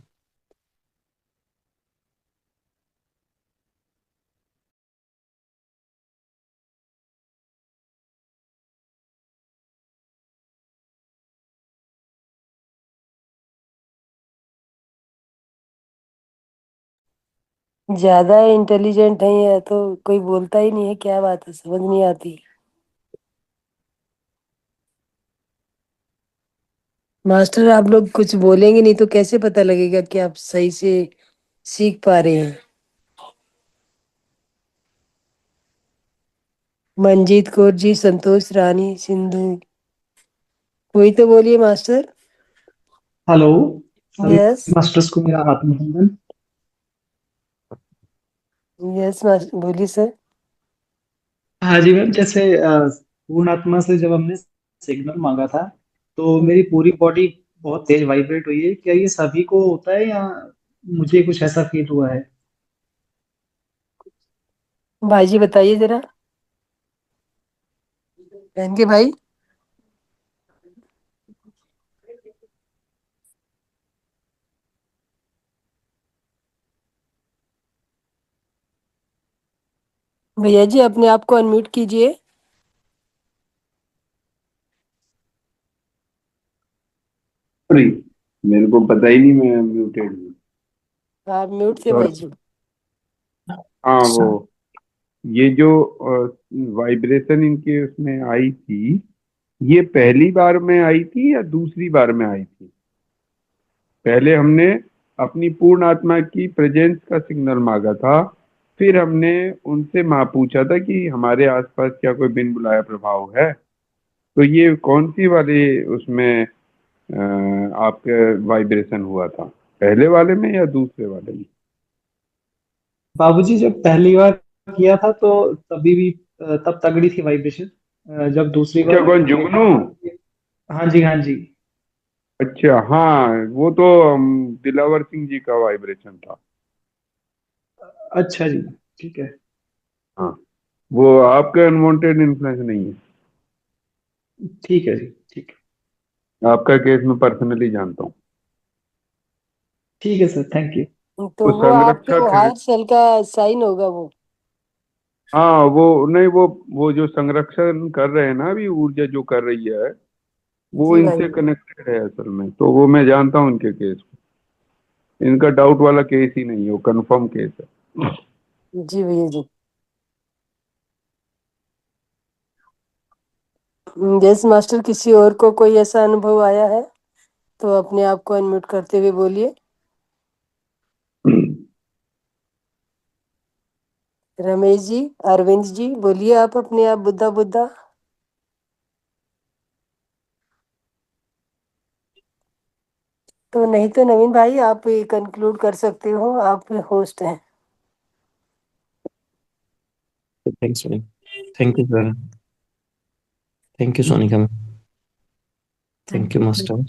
ज्यादा इंटेलिजेंट है या तो कोई बोलता ही नहीं है, क्या बात है, समझ नहीं आती। मास्टर आप लोग कुछ बोलेंगे नहीं तो कैसे पता लगेगा कि आप सही से सीख पा रहे हैं? मंजीत कौर जी, संतोष रानी, सिंधु, कोई तो बोलिए मास्टर। हेलो। सभी यस। मास्टर्स को मेरा आत्मवंदन। यस मास्टर बोलिए सर। हाँ जी मैम, जैसे पूर्ण आत्मा से जब हमने सिग्नल मांगा था तो मेरी पूरी बॉडी बहुत तेज वाइब्रेट हुई है। क्या ये सभी को होता है या मुझे कुछ ऐसा फील हुआ है? भाई जी बताइए जरा, बहन के भाई। भैया जी अपने आप को अनम्यूट कीजिए। अरे, मेरे को पता ही नहीं मैं म्यूटेड हूँ। आप म्यूट थे सॉरी। भाई जी। हाँ, वो ये जो वाइब्रेशन इनके उसमें आई थी, ये पहली बार में आई थी या दूसरी बार में आई थी? पहले हमने अपनी पूर्ण आत्मा की प्रेजेंस का सिग्नल मांगा था, फिर हमने उनसे पूछा था कि हमारे आसपास क्या कोई बिन बुलाया प्रभाव है। तो ये कौन सी वाली उसमें आपके वाइब्रेशन हुआ था, पहले वाले में या दूसरे वाले में? बाबूजी, जब पहली बार किया था तो तभी भी तब तगड़ी थी वाइब्रेशन। जब दूसरी अच्छा, बार कौन, किया जुगनू? था। हाँ जी, हाँ जी। अच्छा, हाँ, वो तो दिलावर सिंह जी का वाइब्रेशन था। अच्छा जी, ठीक है। हाँ, वो आपका अनवांटेड इन्फ्लुएंस नहीं है। ठीक है जी, ठीक है। आपका केस मैं पर्सनली जानता हूँ। ठीक है सर, थैंक यू। तो वो वो आपके संरक्षक वो हैं। हार्ट सेल का साइन होगा वो। हाँ, वो नहीं, वो जो संरक्षण कर रहे हैं ना, अभी ऊर्जा जो कर रही है, वो जी भाई। इनसे कनेक्टेड है असल में। तो वो मैं जानता हूँ इनके केस को। इनका डाउट वाला केस ही नहीं है, वो कंफर्म केस है। जी भैया जी। यस मास्टर, किसी और को कोई ऐसा अनुभव आया है तो अपने आप को अनम्यूट करते हुए बोलिए। रमेश जी, अरविंद जी, बोलिए आप अपने आप, बुद्धा बुद्धा। तो नहीं तो नवीन भाई आप कंक्लूड कर सकते हो, आप होस्ट हैं। Thanks Soni, thank you sir, thank you Sonika ma'am, thank you master.